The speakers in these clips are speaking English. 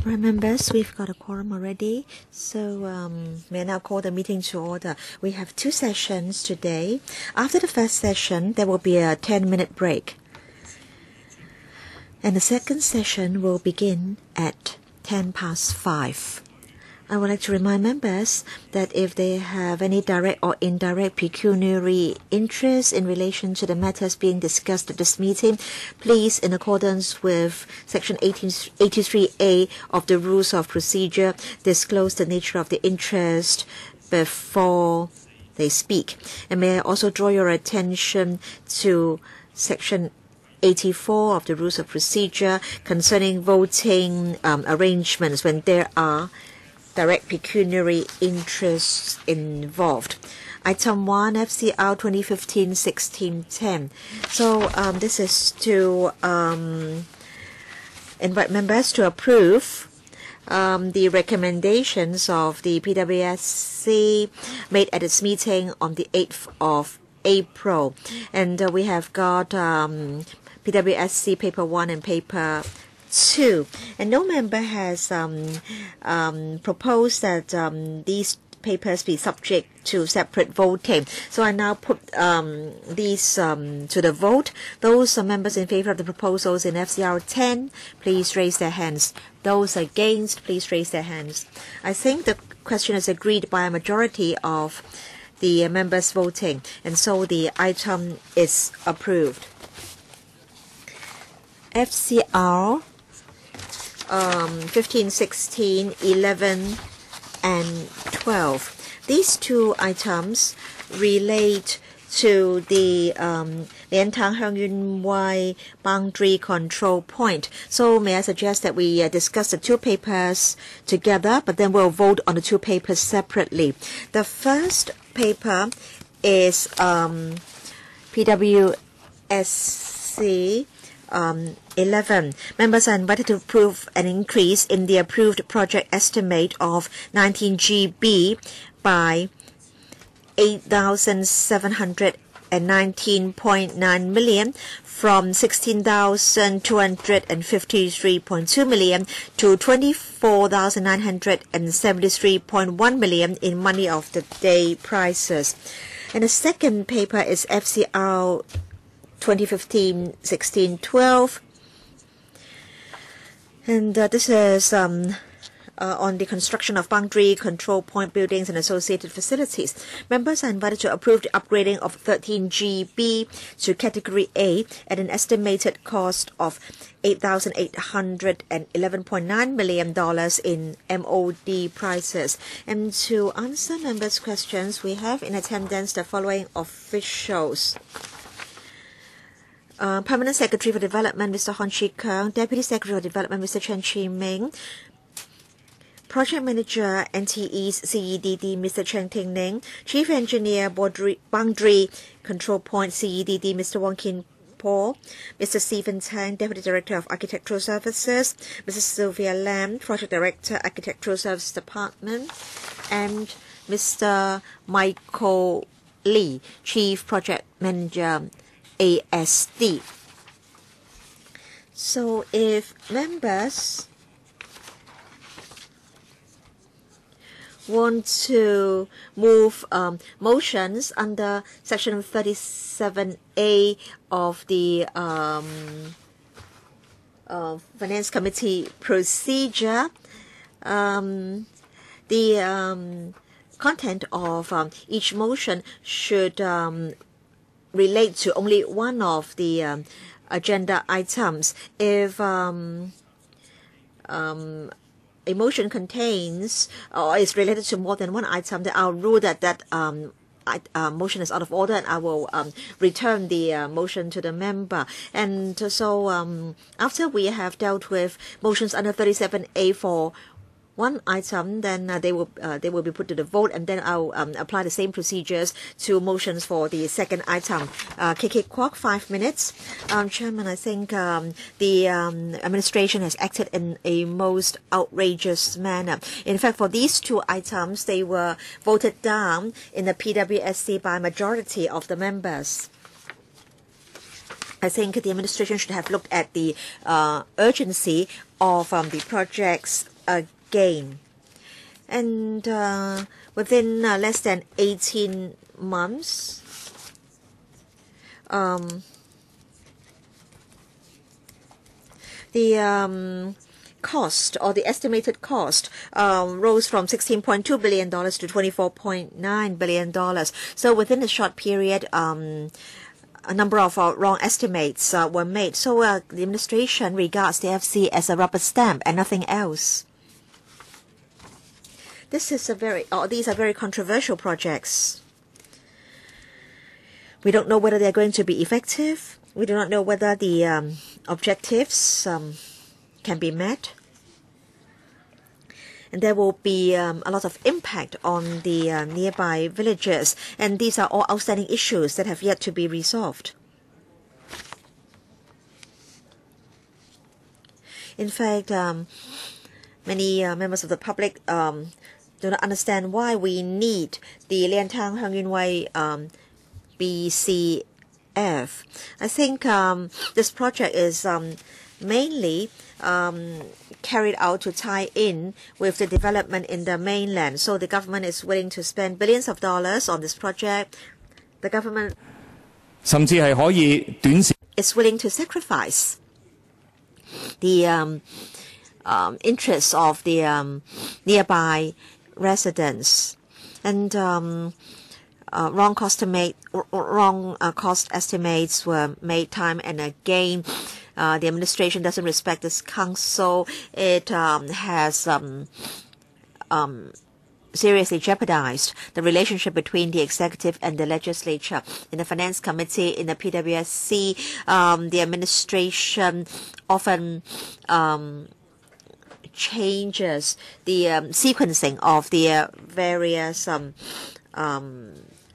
Right, members, we've got a quorum already, so may I now call the meeting to order. We have two sessions today. After the first session, there will be a 10-minute break. And the second session will begin at 5:10. I would like to remind members that if they have any direct or indirect pecuniary interest in relation to the matters being discussed at this meeting, please, in accordance with Section 83A of the Rules of Procedure, disclose the nature of the interest before they speak. And may I also draw your attention to Section 84 of the Rules of Procedure concerning voting arrangements when there are direct pecuniary interests involved. Item 1, FCR 2015-1610. So this is to invite members to approve the recommendations of the PWSC made at its meeting on the 8th of April. And we have got PWSC Paper 1 and Paper 2, and no member has proposed that these papers be subject to separate voting. So I now put these to the vote. Those members in favor of the proposals in FCR 10, please raise their hands. Those against, please raise their hands. I think the question is agreed by a majority of the members voting, and so the item is approved. FCR 15, 16, 11, and 12. These two items relate to the Liantang Heng Yun Wai boundary control point. So may I suggest that we discuss the two papers together, but then we'll vote on the two papers separately. The first paper is PWSC 11. Members are invited to approve an increase in the approved project estimate of 19 GB by 8,719.9 million from 16,253.2 million to 24,973.1 million in money of the day prices. And the second paper is FCR 2015-16-12, and this is on the construction of boundary control point buildings and associated facilities. Members are invited to approve the upgrading of 13 GB to Category A at an estimated cost of $8,811.9 million in MOD prices. And to answer members' questions, we have in attendance the following officials. Permanent Secretary for Development, Mr. Hon Chi Keung, Deputy Secretary for Development, Mr. Chen Chi Ming, Project Manager, NTE's CEDD, Mr. Cheng Ting Ning, Chief Engineer, Boundary Control Point, CEDD, Mr. Wong Kin Po, Mr. Stephen Tang, Deputy Director of Architectural Services, Mrs. Sylvia Lam, Project Director, Architectural Services Department, and Mr. Michael Lee, Chief Project Manager, ASD. So if members want to move motions under Section 37A of the Finance Committee procedure, the content of each motion should relate to only one of the agenda items. If a motion contains or is related to more than one item, then I'll rule that motion is out of order, and I will return the motion to the member. And so after we have dealt with motions under 37A for one item, then they will be put to the vote, and then I'll apply the same procedures to motions for the second item. KK Kwok, 5 minutes. Chairman, I think the administration has acted in a most outrageous manner. In fact, for these two items, they were voted down in the PWSC by a majority of the members. I think the administration should have looked at the urgency of the projects a gain. And within less than 18 months, the cost, or the estimated cost, rose from $16.2 billion to $24.9 billion. So within a short period, a number of wrong estimates were made. So the administration regards the FC as a rubber stamp and nothing else. These are very controversial projects. We don't know whether they're going to be effective. We do not know whether the objectives can be met. And there will be a lot of impact on the nearby villages. And these are all outstanding issues that have yet to be resolved. In fact, many members of the public do not understand why we need the Liantang Heng Yun Wei BCF. I think this project is mainly carried out to tie in with the development in the mainland. So the government is willing to spend billions of dollars on this project. The government is willing to sacrifice the interests of the nearby residents. And wrong cost estimates were made time and again. The administration doesn't respect this council. It has seriously jeopardized the relationship between the executive and the legislature. In the finance committee, in the PWSC, the administration often changes the sequencing of the various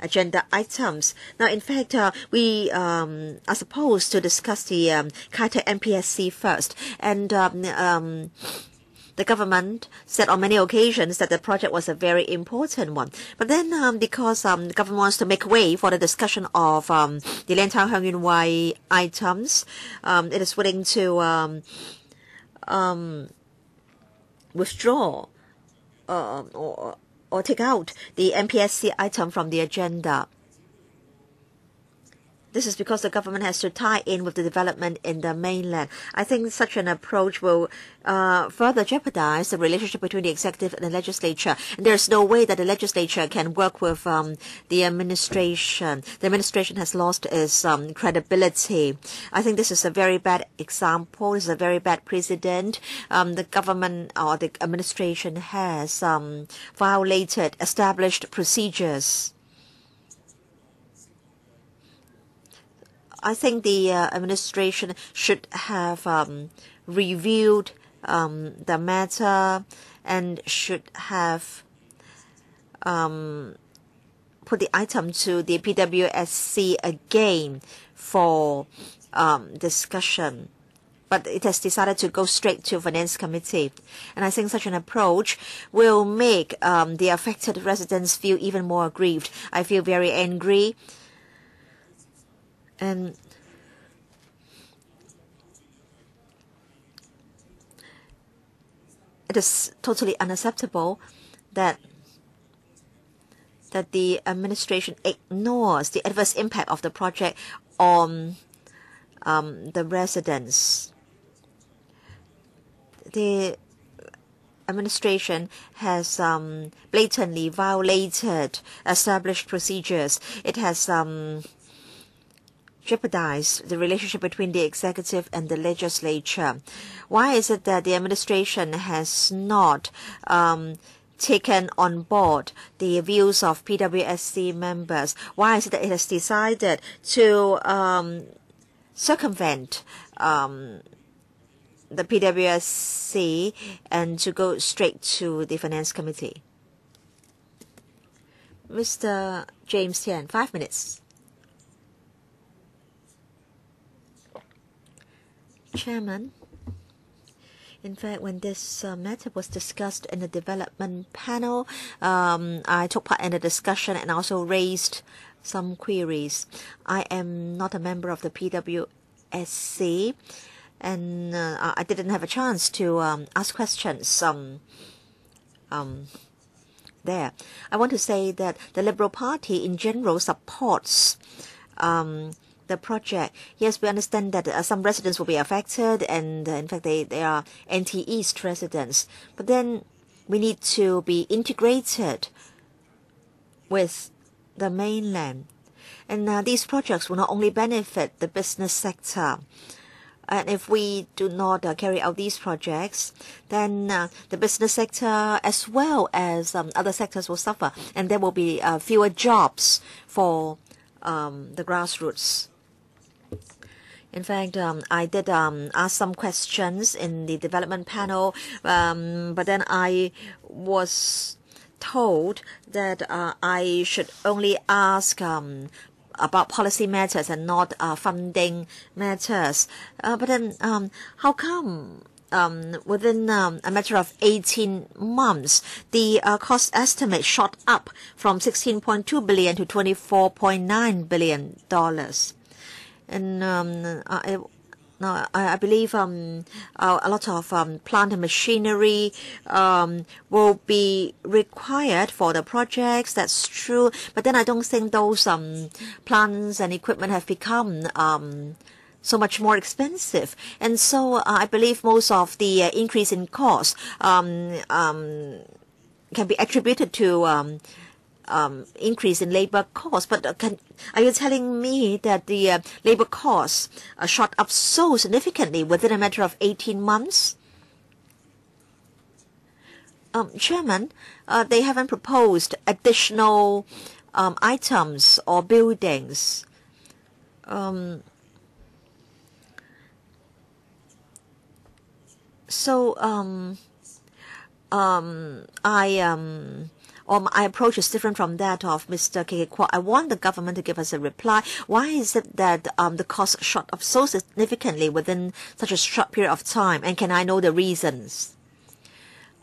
agenda items. Now, in fact, we are supposed to discuss the Kaita MPSC first. And the government said on many occasions that the project was a very important one. But then because the government wants to make way for the discussion of the Liantang Heng Yun Wei items, it is willing to withdraw or take out the MPSC item from the agenda. This is because the government has to tie in with the development in the mainland. I think such an approach will further jeopardize the relationship between the executive and the legislature. And there's no way that the legislature can work with the administration. The administration has lost its credibility. I think this is a very bad example. This is a very bad precedent. The government or the administration has violated established procedures. I think the administration should have reviewed the matter and should have put the item to the PWSC again for discussion. But it has decided to go straight to Finance Committee. And I think such an approach will make the affected residents feel even more aggrieved. I feel very angry. And it is totally unacceptable that the administration ignores the adverse impact of the project on the residents. The administration has blatantly violated established procedures. It has jeopardize the relationship between the executive and the legislature. Why is it that the administration has not taken on board the views of PWSC members? Why is it that it has decided to circumvent the PWSC and to go straight to the Finance Committee? Mr. James Tian, 5 minutes. Chairman, in fact, when this matter was discussed in the development panel, I took part in the discussion and also raised some queries. I am not a member of the PWSC, and I didn't have a chance to ask questions there. I want to say that the Liberal Party in general supports the project. Yes, we understand that some residents will be affected, and in fact they are anti-East residents. But then we need to be integrated with the mainland. And these projects will not only benefit the business sector. And if we do not carry out these projects, then the business sector as well as other sectors will suffer. And there will be fewer jobs for the grassroots. In fact, I did ask some questions in the development panel, but then I was told that I should only ask about policy matters and not funding matters. But then how come within a matter of 18 months, the cost estimate shot up from $16.2 billion to $24.9 billion? And I believe a lot of plant and machinery will be required for the projects. That's true. But then I don't think those plants and equipment have become so much more expensive. And so I believe most of the increase in cost can be attributed to increase in labor costs. But are you telling me that the labor costs shot up so significantly within a matter of 18 months? Chairman, they haven't proposed additional items or buildings. My approach is different from that of Mr. Kekwa. I want the government to give us a reply. Why is it that the cost shot up so significantly within such a short period of time? And can I know the reasons?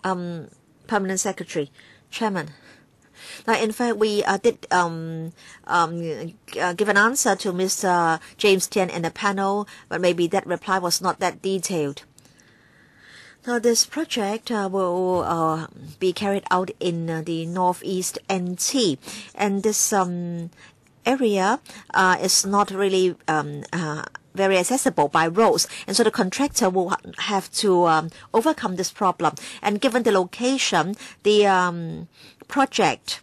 Permanent Secretary, Chairman. Now, in fact, we did give an answer to Mr. James Tian in the panel, but maybe that reply was not that detailed. Now, this project will be carried out in the northeast NT, and this area is not really very accessible by roads, and so the contractor will have to overcome this problem. And given the location, the project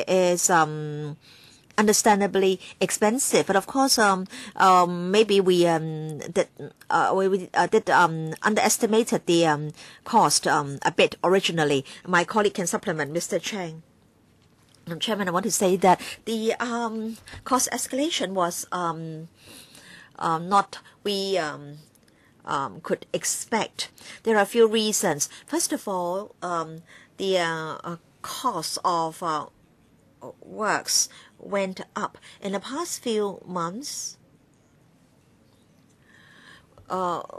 is understandably expensive, but of course, maybe we did underestimated the cost a bit originally. My colleague can supplement, Mr. Chang. Chairman, I want to say that the cost escalation was not we could expect. There are a few reasons. First of all, the cost of works went up. In the past few months,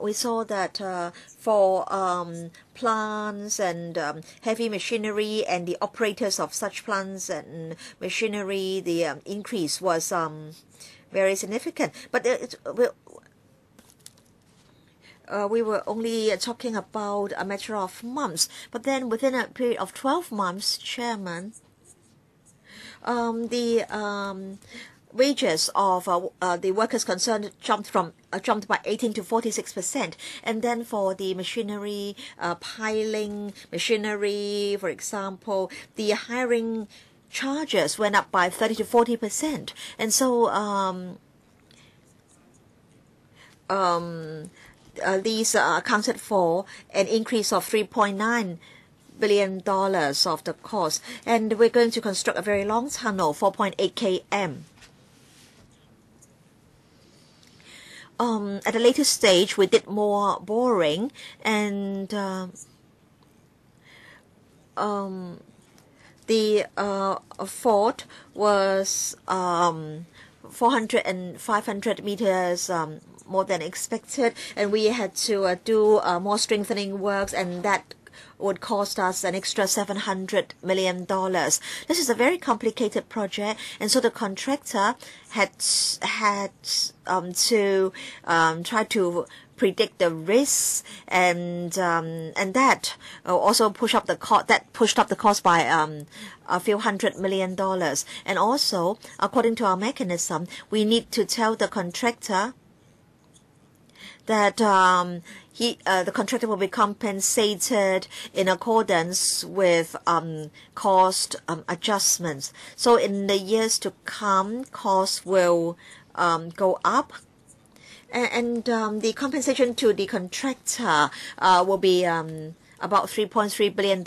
we saw that for plants and heavy machinery and the operators of such plants and machinery, the increase was very significant. But we were only talking about a matter of months. But then within a period of 12 months, Chairman, the wages of the workers concerned jumped by 18 to 46%, and then for the machinery, piling machinery, for example, the hiring charges went up by 30 to 40%, and so these accounted for an increase of $3.9 billion of the cost, and we're going to construct a very long tunnel, 4.8 km. At a later stage, we did more boring, and the fort was 400 and 500 meters more than expected, and we had to do more strengthening works, and that would cost us an extra $700 million. This is a very complicated project, and so the contractor had to try to predict the risks, and that also pushed up the cost by a few $100 million. And also, according to our mechanism, we need to tell the contractor that the contractor will be compensated in accordance with cost adjustments. So in the years to come, costs will go up. And the compensation to the contractor will be about $3.3 billion.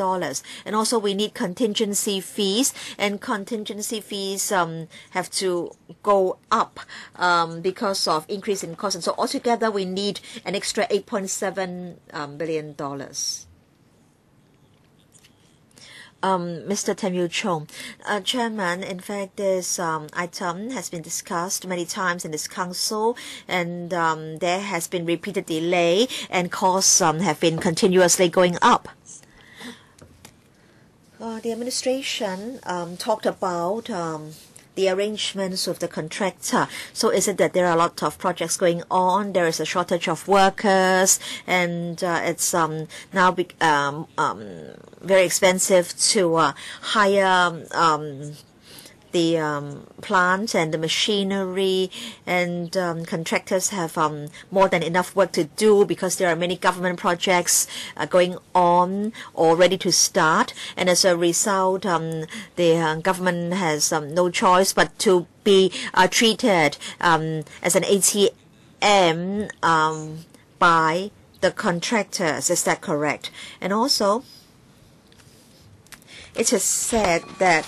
And also we need contingency fees, and contingency fees have to go up because of increase in cost. And so altogether we need an extra $8.7 billion. Mr. Temyu Chong, Chairman, in fact, this item has been discussed many times in this council, and there has been repeated delay, and costs have been continuously going up. The administration talked about the arrangements with the contractor. So is it that there are a lot of projects going on, there is a shortage of workers, and it's now very expensive to hire the plant and the machinery, and contractors have more than enough work to do because there are many government projects going on or ready to start, and as a result the government has no choice but to be treated as an ATM by the contractors. Is that correct? And also it is said that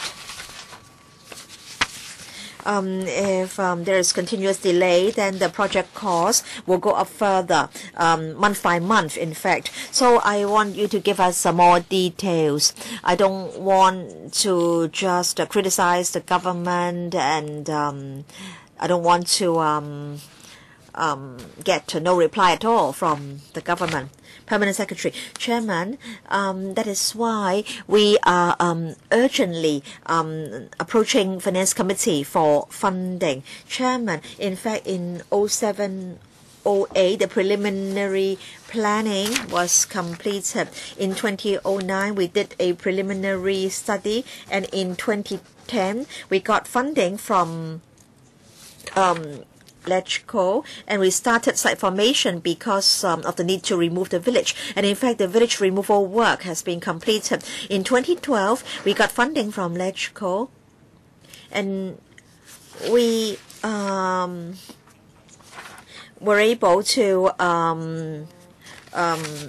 if there is continuous delay, then the project cost will go up further, month by month, in fact. So I want you to give us some more details. I don't want to just criticize the government, and I don't want to get no reply at all from the government. Permanent Secretary. Chairman, that is why we are urgently approaching Finance Committee for funding. Chairman, in fact, in 0708, the preliminary planning was completed. In 2009, we did a preliminary study, and in 2010, we got funding from LegCo, and we started site formation because of the need to remove the village. And in fact, the village removal work has been completed. In 2012, we got funding from LegCo, and we were able to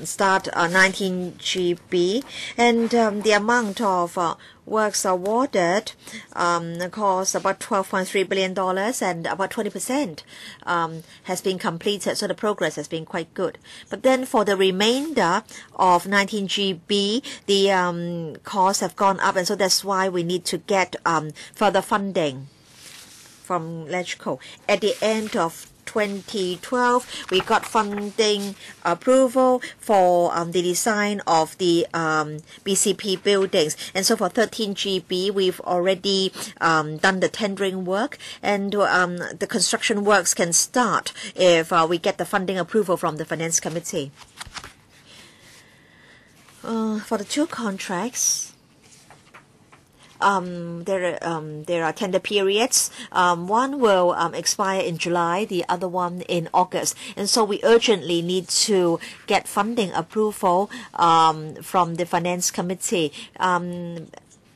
start 19 GB, and the amount of works awarded cost about $12.3 billion, and about 20% has been completed, so the progress has been quite good. But then for the remainder of 19 GB, the costs have gone up, and so that's why we need to get further funding from LegCo. At the end of 2012, we got funding approval for the design of the BCP buildings, and so for 13 GB we've already done the tendering work, and the construction works can start if we get the funding approval from the Finance Committee. For the two contracts, there are tender periods. One will expire in July, the other one in August, and so we urgently need to get funding approval from the Finance Committee.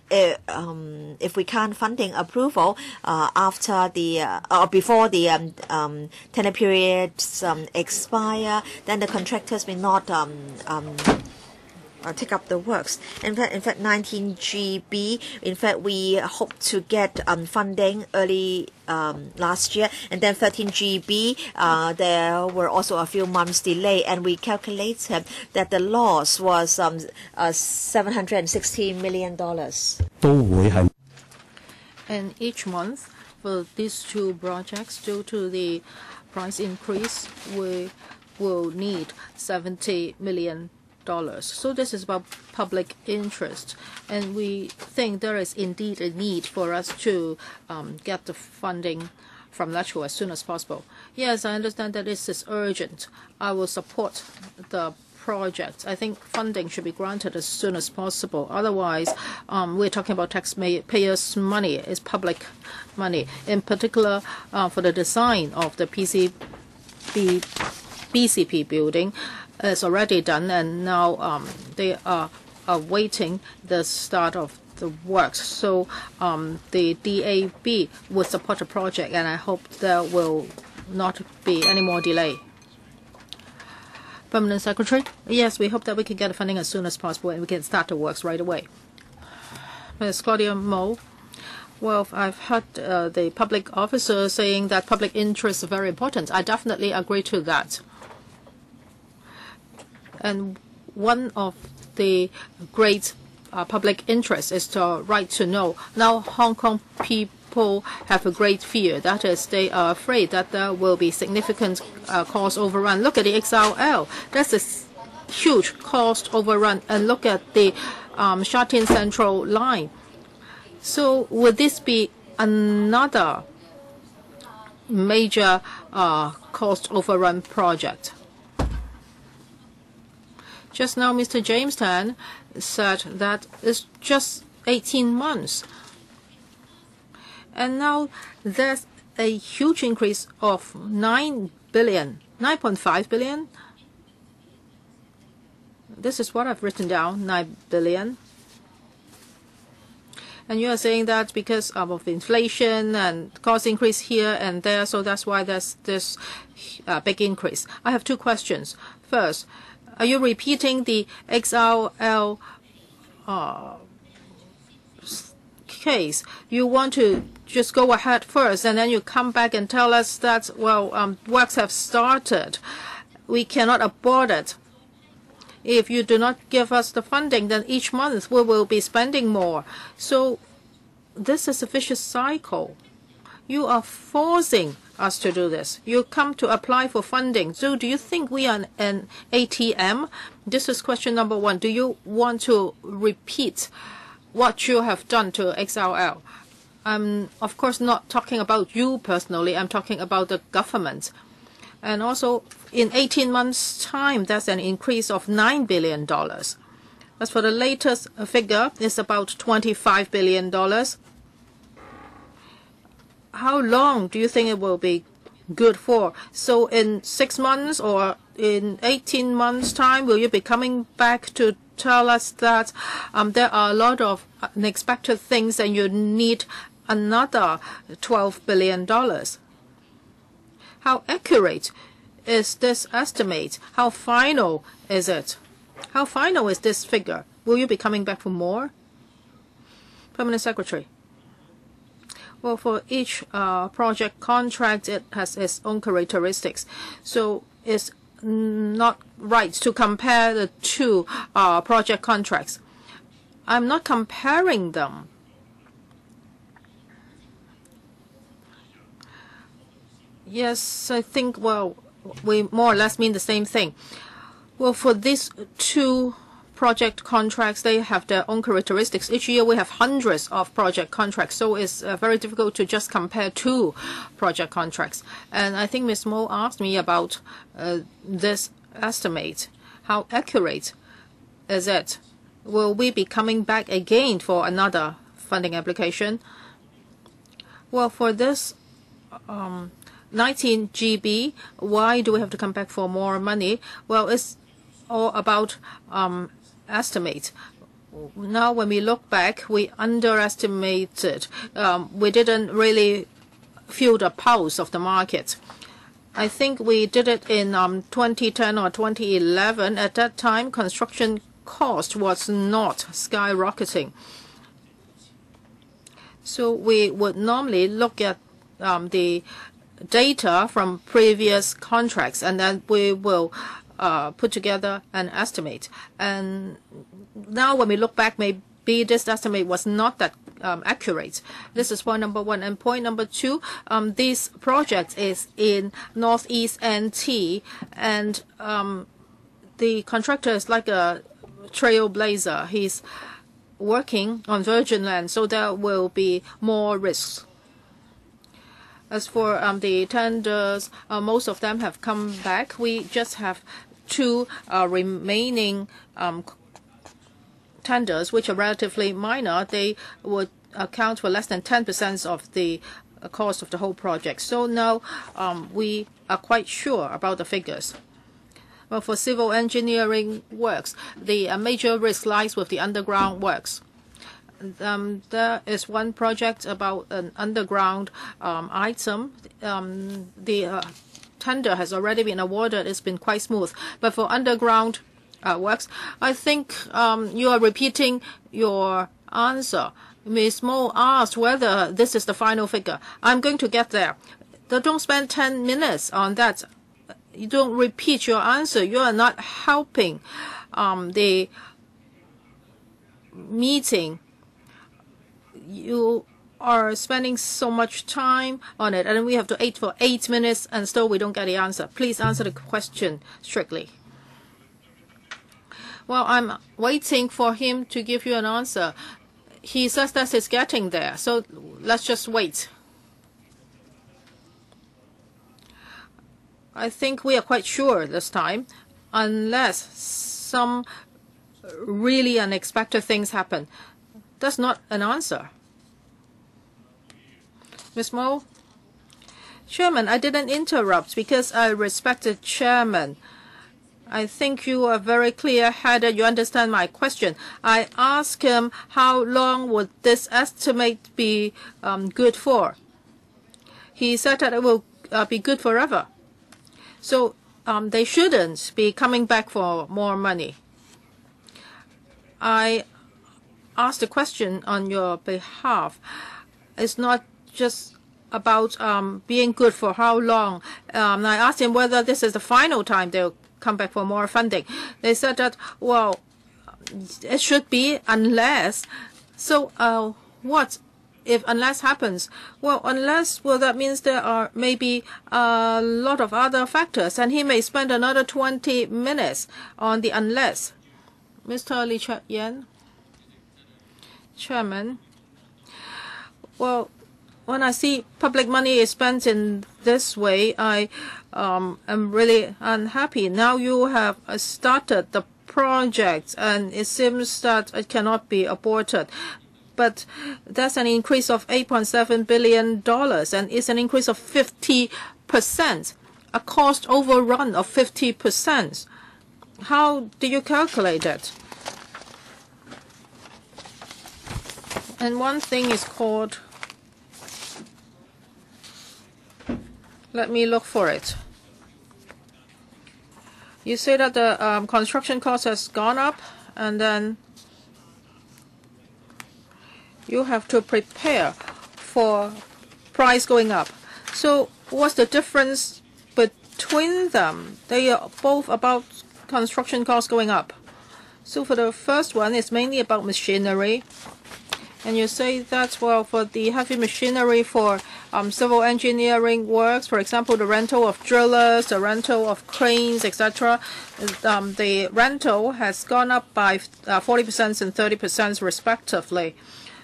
If we can't funding approval after the or before the tender periods expire, then the contractors may not take up the works. In fact, 19 GB, in fact, we hope to get funding early last year, and then 13 GB, there were also a few months delay, and we calculated that the loss was $760 million. And each month for these two projects, due to the price increase, we will need $70 million So this is about public interest. And we think there is indeed a need for us to get the funding from LATRO as soon as possible. Yes, I understand that this is urgent. I will support the project. I think funding should be granted as soon as possible. Otherwise, we're talking about taxpayers' money. It's public money. In particular, for the design of the BCP building is already done, and now they are awaiting the start of the works. So the DAB will support the project, and I hope there will not be any more delay. Permanent Secretary, yes, we hope that we can get the funding as soon as possible and we can start the works right away. Ms. Claudia Mo, well, I've heard the public officer saying that public interest is very important. I definitely agree to that. And one of the great public interests is the right to know. Now, Hong Kong people have a great fear. That is, they are afraid that there will be significant cost overrun. Look at the XRL. That's a huge cost overrun. And look at the Sha Tin Central line. So would this be another major cost overrun project? Just now, Mr. James Tan said that it's just 18 months. And now there's a huge increase of 9 billion, 9.5 billion. This is what I've written down, 9 billion. And you are saying that because of inflation and cost increase here and there, so that's why there's this big increase. I have two questions. First, are you repeating the XRL case? You want to just go ahead first, and then you come back and tell us that, well, works have started. We cannot abort it. If you do not give us the funding, then each month we will be spending more. So this is a vicious cycle. You are forcing us to do this. You come to apply for funding. So do you think we are an ATM? This is question number one. Do you want to repeat what you have done to XRL? I'm, of course, not talking about you personally. I'm talking about the government. And also, in 18 months' time, there's an increase of $9 billion. As for the latest figure, it's about $25 billion. How long do you think it will be good for? So in 6 months or in 18 months' time, will you be coming back to tell us that there are a lot of unexpected things and you need another $12 billion? How accurate is this estimate? How final is it? How final is this figure? Will you be coming back for more? Permanent Secretary. Well, for each project contract, it has its own characteristics. So it's not right to compare the two project contracts. I'm not comparing them. Yes, I think, well, we more or less mean the same thing. Well, for these two project contracts, they have their own characteristics. Each year we have hundreds of project contracts, so it's very difficult to just compare two project contracts. And I think Ms. Mo asked me about this estimate. How accurate is it? Will we be coming back again for another funding application? Well, for this 19 GB, why do we have to come back for more money? Well, it's all about estimate. Now, when we look back, we underestimated. We didn't really feel the pulse of the market. I think we did it in 2010 or 2011. At that time, construction cost was not skyrocketing. So we would normally look at the data from previous contracts, and then we will put together an estimate. And now when we look back, maybe this estimate was not that accurate. This is point number one. And point number two, this project is in Northeast NT, and the contractor is like a trailblazer. He's working on virgin land, so there will be more risks. As for the tenders, most of them have come back. We just have 2 remaining tenders, which are relatively minor. They would account for less than 10% of the cost of the whole project. So now we are quite sure about the figures. Well, for civil engineering works, the major risk lies with the underground works. There is one project about an underground item. The tender has already been awarded. It's been quite smooth. But for underground works, I think you are repeating your answer. Ms. Mo asked whether this is the final figure. I'm going to get there. Don't spend 10 minutes on that. You don't repeat your answer. You are not helping the meeting. You are spending so much time on it, and we have to wait for 8 minutes, and still we don't get the answer. Please answer the question strictly. Well, I'm waiting for him to give you an answer. He says that he's getting there, so let's just wait. I think we are quite sure this time, unless some really unexpected things happen. That's not an answer. Ms. Mo? Chairman, I didn't interrupt because I respect the chairman. I think you are very clear-headed. You understand my question. I asked him how long would this estimate be good for. He said that it will be good forever. So they shouldn't be coming back for more money. I asked the question on your behalf. It's not just about being good for how long. I asked him whether this is the final time they'll come back for more funding. They said that, well, it should be unless. So what if unless happens? Well, unless, well, that means there are maybe a lot of other factors, and he may spend another 20 minutes on the unless. Mr. Lee Cheuk-yen, Chairman, well, when I see public money is spent in this way, I am really unhappy. Now you have started the project, and it seems that it cannot be aborted. But that's an increase of $8.7 billion, and it's an increase of 50%, a cost overrun of 50%. How do you calculate it? And one thing is called, let me look for it. You say that the construction cost has gone up, and then you have to prepare for price going up. So what's the difference between them? They are both about construction costs going up. So for the first one, it's mainly about machinery. And you say that, well, for the heavy machinery for civil engineering works, for example, the rental of drillers, the rental of cranes, etc., the rental has gone up by 40% and 30% respectively.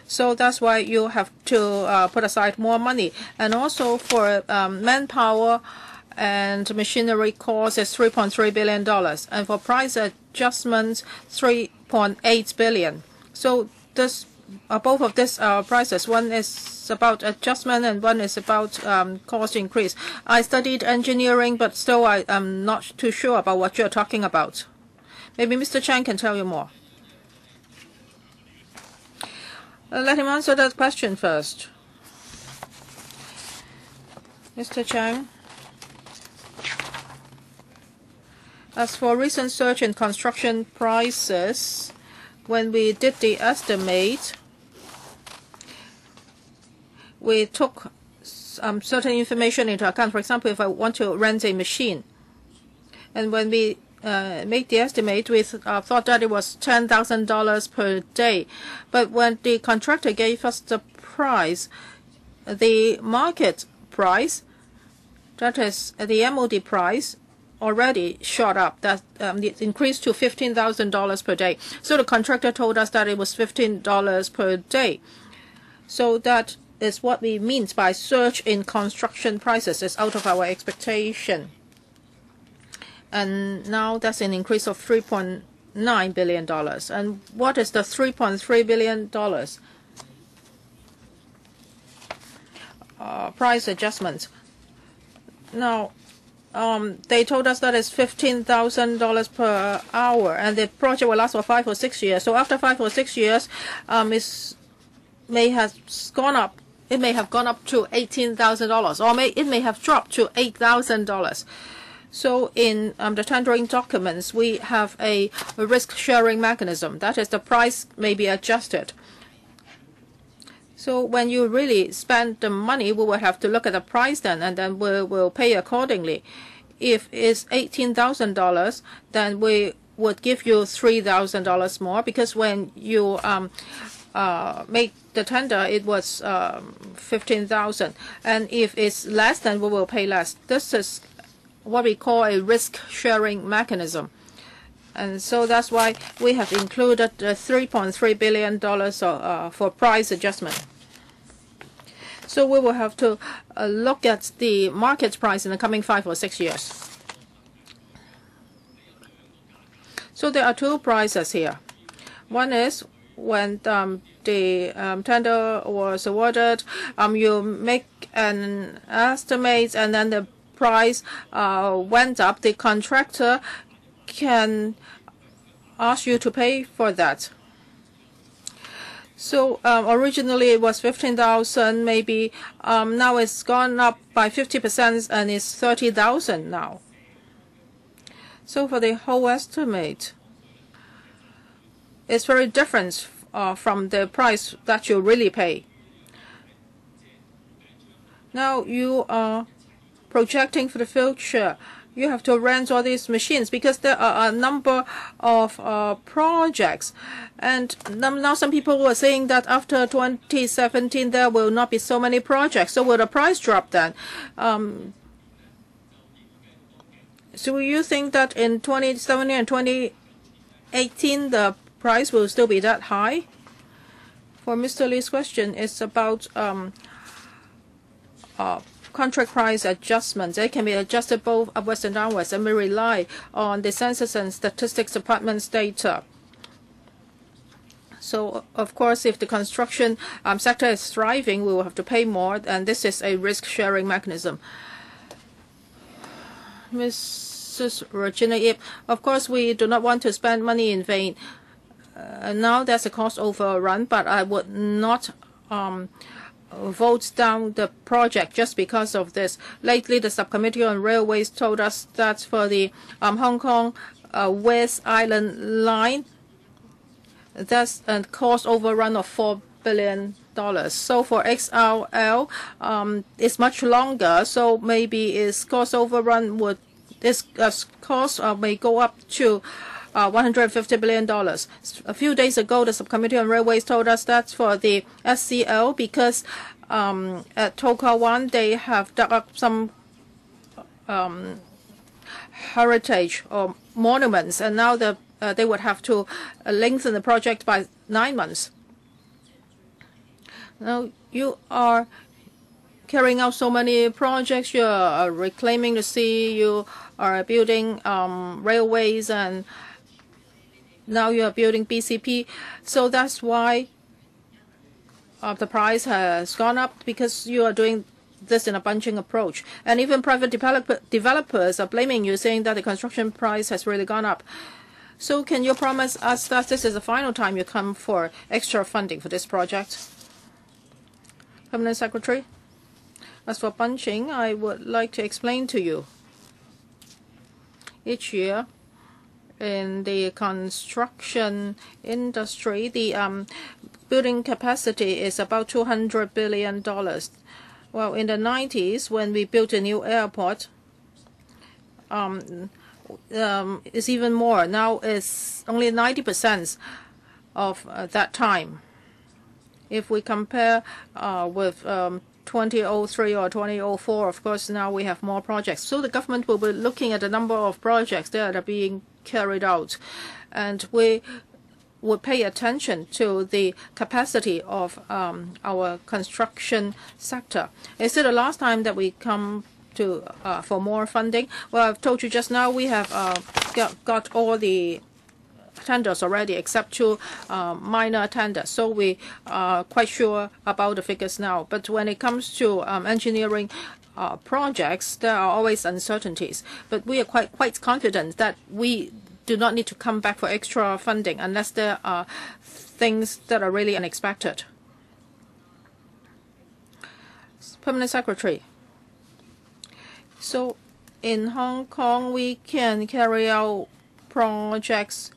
So that's why you have to put aside more money. And also for manpower and machinery costs is $3.3 billion. And for price adjustments, $3.8 billion. So this both of these prices, one is about adjustment and one is about cost increase. I studied engineering, but still I am not too sure about what you're talking about. Maybe Mr. Chang can tell you more. Let him answer that question first. Mr. Chang. As for recent surge in construction prices, when we did the estimate, we took certain information into account. For example, if I want to rent a machine, and when we made the estimate, we thought that it was $10,000 per day. But when the contractor gave us the price, the market price, that is the MOD price, already shot up. That it increased to $15,000 per day. So the contractor told us that it was $15 per day. So that is what we mean by surge in construction prices. It's out of our expectation. And now that's an increase of $3.9 billion. And what is the $3.3 billion? Price adjustments. Now, they told us that it's $15,000 per hour, and the project will last for 5 or 6 years. So after 5 or 6 years, it may have gone up. It may have gone up to $18,000, or it may have dropped to $8,000. So in the tendering documents, we have a risk-sharing mechanism. That is, the price may be adjusted. So when you really spend the money, we will have to look at the price then, and then we will pay accordingly. If it's $18,000, then we would give you $3,000 more, because when you make the tender, it was $15,000, and if it's less, then we will pay less. This is what we call a risk-sharing mechanism. And so that's why we have included the $3.3 billion for price adjustment. So we will have to look at the market price in the coming 5 or 6 years. So there are two prices here. One is when the tender was awarded, you make an estimate, and then the price went up. The contractor can ask you to pay for that. So originally it was $15,000, maybe now it's gone up by 50%, and it's $30,000 now. So for the whole estimate, it's very different from the price that you really pay. Now you are projecting for the future. You have to rent all these machines because there are a number of projects. And now some people were saying that after 2017 there will not be so many projects. So will the price drop then? So you think that in 2017 and 2018 the price will still be that high? For Mr. Lee's question, it's about contract price adjustments. They can be adjusted both upwards and downwards, and we rely on the Census and Statistics Department's data. So, of course, if the construction sector is thriving, we will have to pay more, and this is a risk-sharing mechanism. Mrs. Regina Ip, of course, we do not want to spend money in vain. Now there's a cost overrun, but I would not vote down the project just because of this. Lately, the Subcommittee on Railways told us that for the Hong Kong West Island line, that's a cost overrun of $4 billion. So for XRL, it's much longer, so maybe its cost overrun would, its cost may go up to $150 billion. A few days ago, the Subcommittee on Railways told us that for the SCL, because at Toka 1, they have dug up some heritage or monuments, and now they would have to lengthen the project by 9 months. Now, you are carrying out so many projects. You are reclaiming the sea. You are building railways, and now you are building BCP. So that's why the price has gone up, because you are doing this in a bunching approach. And even private developers are blaming you, saying that the construction price has really gone up. So can you promise us that this is the final time you come for extra funding for this project? Permanent Secretary, as for bunching, I would like to explain to you. Each year, in the construction industry, the building capacity is about $200 billion. Well, in the 90s, when we built a new airport, it's even more. Now it's only 90% of that time. If we compare with 2003 or 2004, of course, now we have more projects. So the government will be looking at the number of projects that are being carried out. And we would pay attention to the capacity of our construction sector. Is it the last time that we come to for more funding? Well, I've told you just now we have got all the tenders already except two minor tenders. So we are quite sure about the figures now. But when it comes to engineering projects, there are always uncertainties. But we are quite confident that we do not need to come back for extra funding unless there are things that are really unexpected. Permanent Secretary. So in Hong Kong, we can carry out projects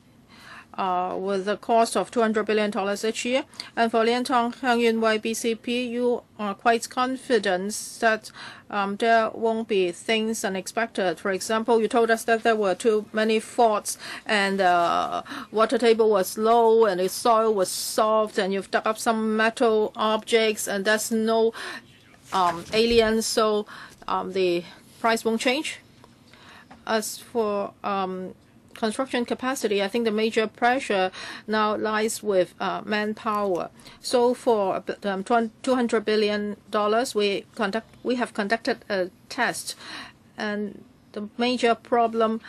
with a cost of $200 billion each year. And for Liantong, Hengyun Wai, BCP, you are quite confident that there won't be things unexpected. For example, you told us that there were too many faults and the water table was low and the soil was soft and you've dug up some metal objects and there's no aliens, so the price won't change. As for construction capacity, I think the major pressure now lies with manpower. So for $200 billion, we have conducted a test, and the major problem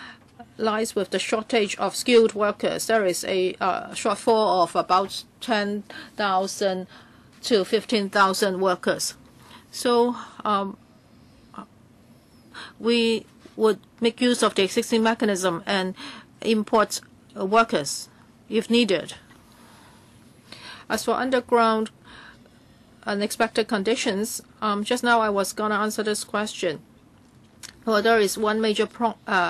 lies with the shortage of skilled workers. There is a shortfall of about 10,000 to 15,000 workers. So we would make use of the existing mechanism and import workers if needed. As for underground unexpected conditions, just now I was going to answer this question. Well, there is one major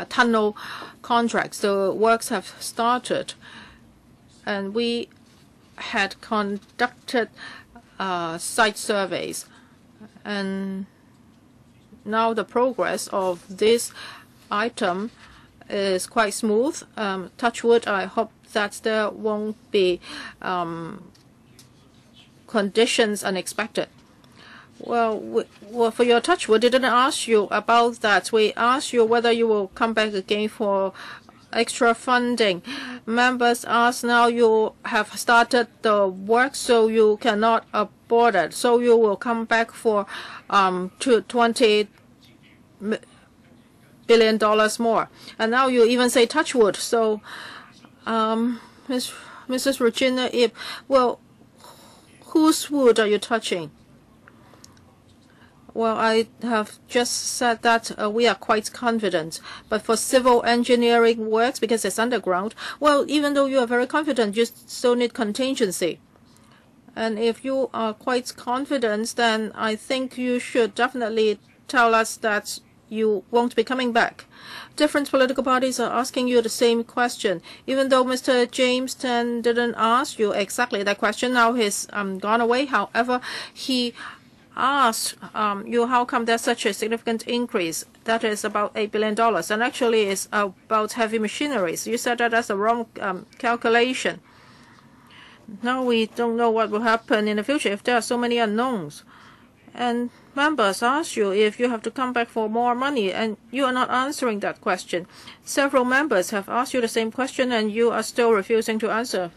tunnel contract. The works have started, and we had conducted site surveys, and now the progress of this item is quite smooth. Touch wood, I hope that there won't be conditions unexpected. Well, for your touch wood, we didn't ask you about that. We asked you whether you will come back again for extra funding. Members ask now you have started the work, so you cannot abort it. So you will come back for $20 billion more. And now you even say touch wood. So, Mrs. Regina Ip, well, whose wood are you touching? Well, I have just said that we are quite confident. But for civil engineering works, because it's underground, well, even though you are very confident, you still need contingency. And if you are quite confident, then I think you should definitely tell us that you won't be coming back. Different political parties are asking you the same question. Even though Mr. James Tan didn't ask you exactly that question, now he's gone away. However, he asked you how come there's such a significant increase. That is about $8 billion. And actually it's about heavy machineries. You said that that's a wrong calculation. Now we don't know what will happen in the future if there are so many unknowns. And members ask you if you have to come back for more money, and you are not answering that question. Several members have asked you the same question, and you are still refusing to answer.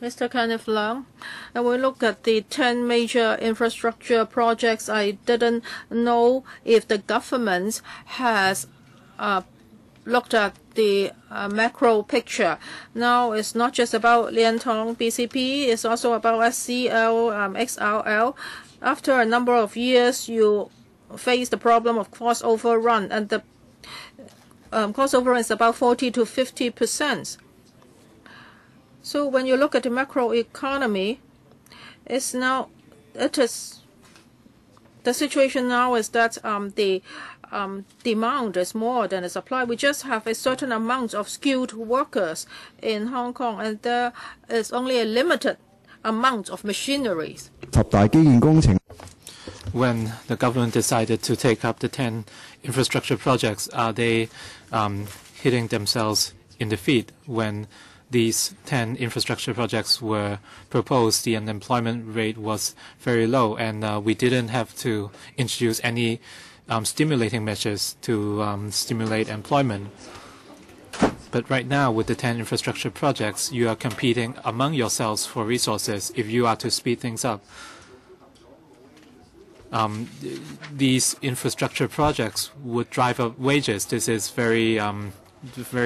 Mr. Kenneth Leung, and we look at the 10 major infrastructure projects. I didn't know if the government has looked at the macro picture. Now it's not just about Liantong BCP, it's also about SCL, XRL. After a number of years, you face the problem of cost overrun, and the cost overrun is about 40 to 50%. So when you look at the macro economy, the situation now is that the demand is more than the supply. We just have a certain amount of skilled workers in Hong Kong, and there is only a limited amount of machineries. When the government decided to take up the 10 infrastructure projects, are they hitting themselves in the feet when these 10 infrastructure projects were proposed, the unemployment rate was very low, and we didn't have to introduce any stimulating measures to stimulate employment. But right now, with the 10 infrastructure projects, you are competing among yourselves for resources if you are to speed things up. These infrastructure projects would drive up wages. This is very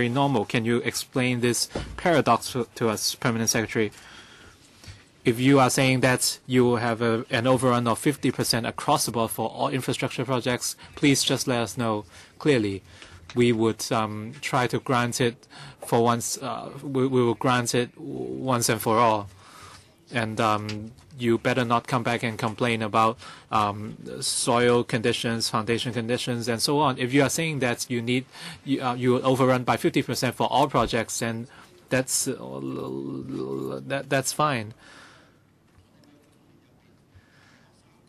normal. Can you explain this paradox to us, Permanent Secretary? If you are saying that you will have an overrun of 50% across the board for all infrastructure projects, please just let us know clearly. We would try to grant it for once. We will grant it once and for all. And you better not come back and complain about soil conditions, foundation conditions, and so on. If you are saying that you will overrun by 50% for all projects, then that's fine.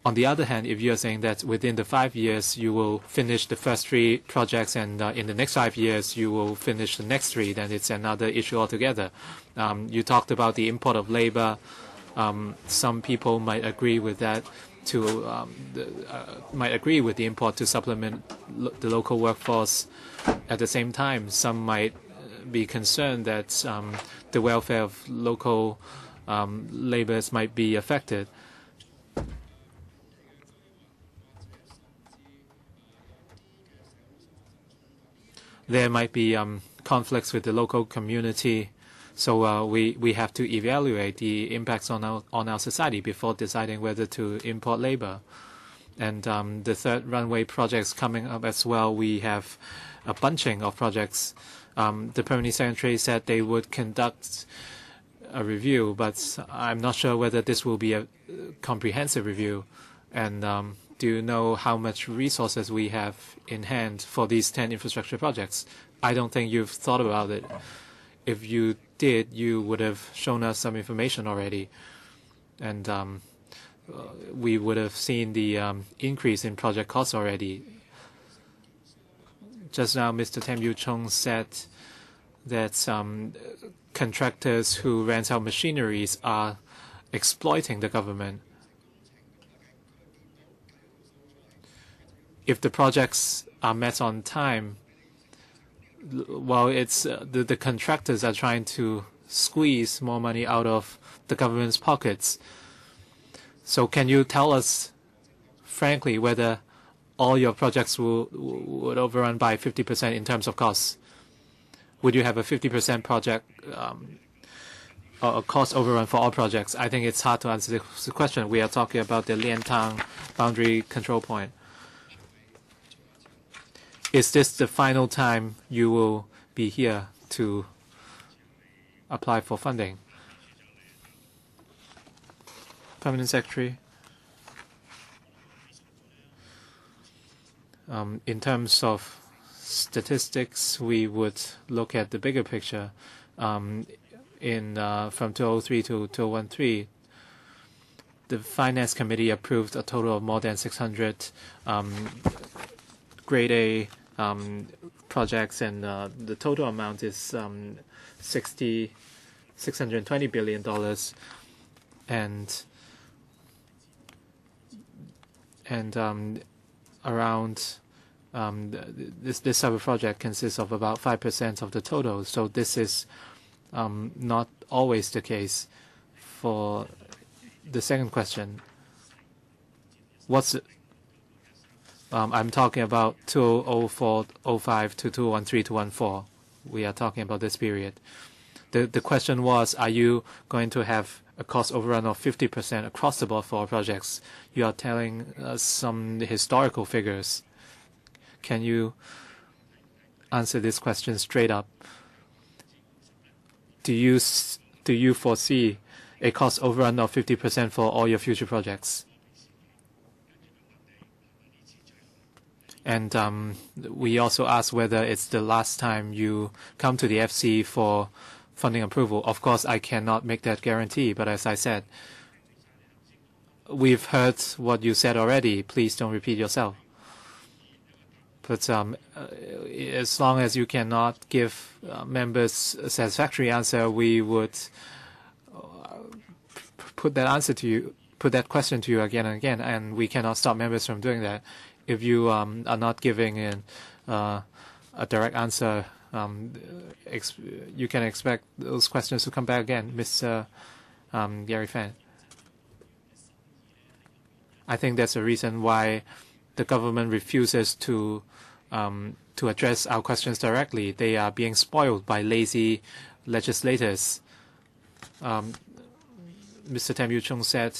On the other hand, if you are saying that within the 5 years you will finish the first 3 projects and in the next 5 years you will finish the next 3, then it's another issue altogether. You talked about the import of labor. Some people might agree with that. Might agree with the import to supplement the local workforce. At the same time, some might be concerned that the welfare of local laborers might be affected. There might be conflicts with the local community, so we have to evaluate the impacts on our society before deciding whether to import labor. And the third runway projects coming up as well. We have a bunching of projects. The Permanent Secretary said they would conduct a review, but I'm not sure whether this will be a comprehensive review. And do you know how much resources we have in hand for these 10 infrastructure projects? I don't think you've thought about it. If you did, you would have shown us some information already. And we would have seen the increase in project costs already. Just now, Mr. Tam Yu Chung said that contractors who rent out machineries are exploiting the government. If the projects are met on time, well, it's the contractors are trying to squeeze more money out of the government's pockets. So can you tell us, frankly, whether all your projects would overrun by 50% in terms of costs? Would you have a 50% project or a cost overrun for all projects? I think it's hard to answer this question. We are talking about the Liantang boundary control point. Is this the final time you will be here to apply for funding? Permanent Secretary. In terms of statistics, we would look at the bigger picture. From 2003 to 2013, the Finance Committee approved a total of more than 600 Grade A projects, and the total amount is $620 billion, and around this type of project consists of about 5% of the total. So this is not always the case. For the second question, I'm talking about 2004-05 to 2013-2014. We are talking about this period. The question was, are you going to have a cost overrun of 50% across the board for all projects? You are telling us some historical figures. Can you answer this question straight up? Do you foresee a cost overrun of 50% for all your future projects? And we also asked whether it's the last time you come to the FC for funding approval. Of course, I cannot make that guarantee, but as I said, we've heard what you said already. Please don't repeat yourself. But as long as you cannot give members a satisfactory answer, we would put that question to you again and again, and we cannot stop members from doing that. If you are not giving a direct answer, you can expect those questions to come back again. Mr. Gary Fan. I think that's the reason why the government refuses to address our questions directly. They are being spoiled by lazy legislators. Mr. Tam Yu Chung said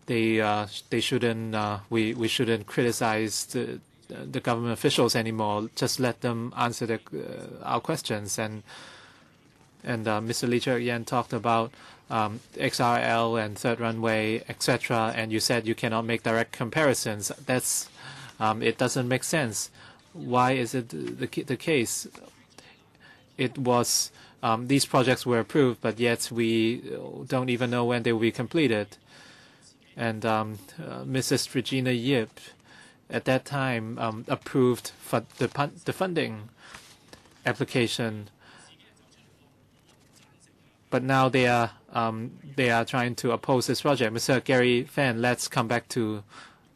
they shouldn't we shouldn't criticize the government officials anymore. Just let them answer our questions. And Mr. Lee Cheuk-yen talked about XRL and third runway, etc. And you said you cannot make direct comparisons. That's it doesn't make sense. Why is it the case? It was these projects were approved, but yet we don't even know when they will be completed. And Mrs. Regina Yip at that time approved for the funding application, but now they are trying to oppose this project. Mr. Gary Fan, let's come back to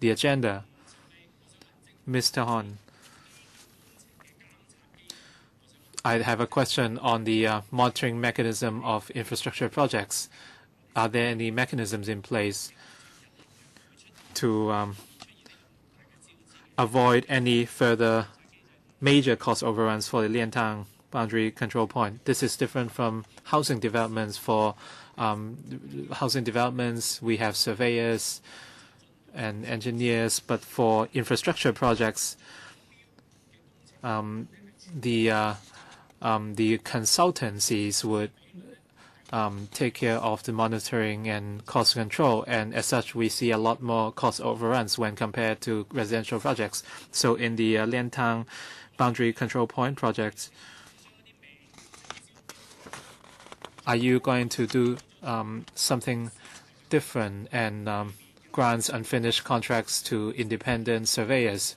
the agenda. Mr. Hon, I have a question on the monitoring mechanism of infrastructure projects. Are there any mechanisms in place to avoid any further major cost overruns for the Liantang boundary control point? This is different from housing developments. For housing developments, we have surveyors and engineers, but for infrastructure projects, the consultancies would take care of the monitoring and cost control, and as such, we see a lot more cost overruns when compared to residential projects. So in the Liantang boundary control point projects, are you going to do something different and grant unfinished contracts to independent surveyors?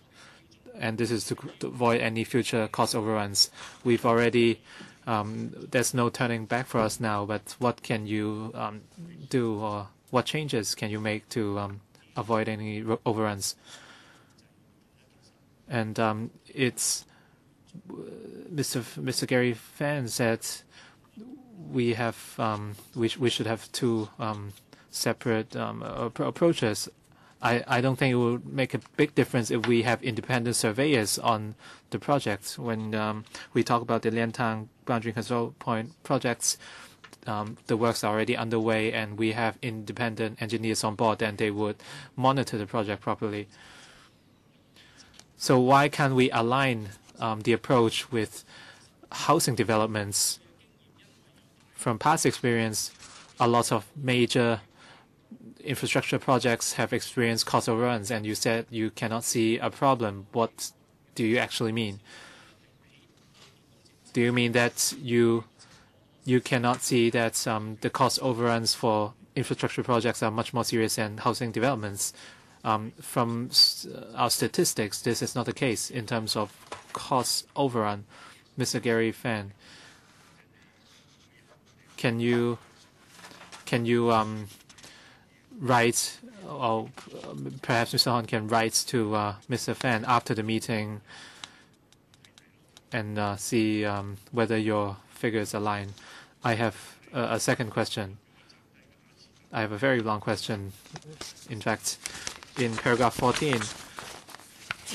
And this is to avoid any future cost overruns. We've already there's no turning back for us now, but what can you do, or what changes can you make to avoid any overruns? And it's Mr. Gary Fan said we should have two separate approaches. I don't think it will make a big difference if we have independent surveyors on the project. When we talk about the Liantang boundary control point projects, the works are already underway, and we have independent engineers on board, and they would monitor the project properly. So why can't we align the approach with housing developments? From past experience, a lot of major infrastructure projects have experienced cost overruns, and you said you cannot see a problem. What do you actually mean? Do you mean that you cannot see that the cost overruns for infrastructure projects are much more serious than housing developments? From our statistics, this is not the case in terms of cost overrun. Mr. Gary Fan, can you write, or perhaps Mr. Hon can write to Mr. Fan after the meeting and see whether your figures align. I have a second question. I have a very long question. In fact, in paragraph 14,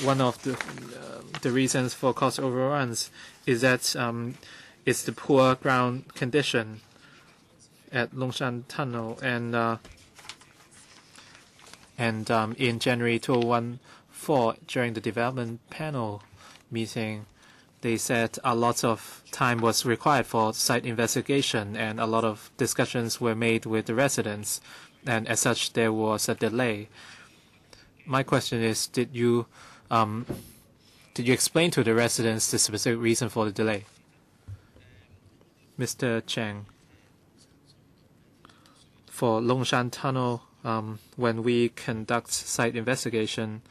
one of the reasons for cost overruns is that it's the poor ground condition at Longshan Tunnel, and in January 2014, during the development panel meeting, they said a lot of time was required for site investigation, and a lot of discussions were made with the residents, and as such, there was a delay. My question is, did you explain to the residents the specific reason for the delay? Mr. Cheng, for Longshan Tunnel, when we conduct site investigation,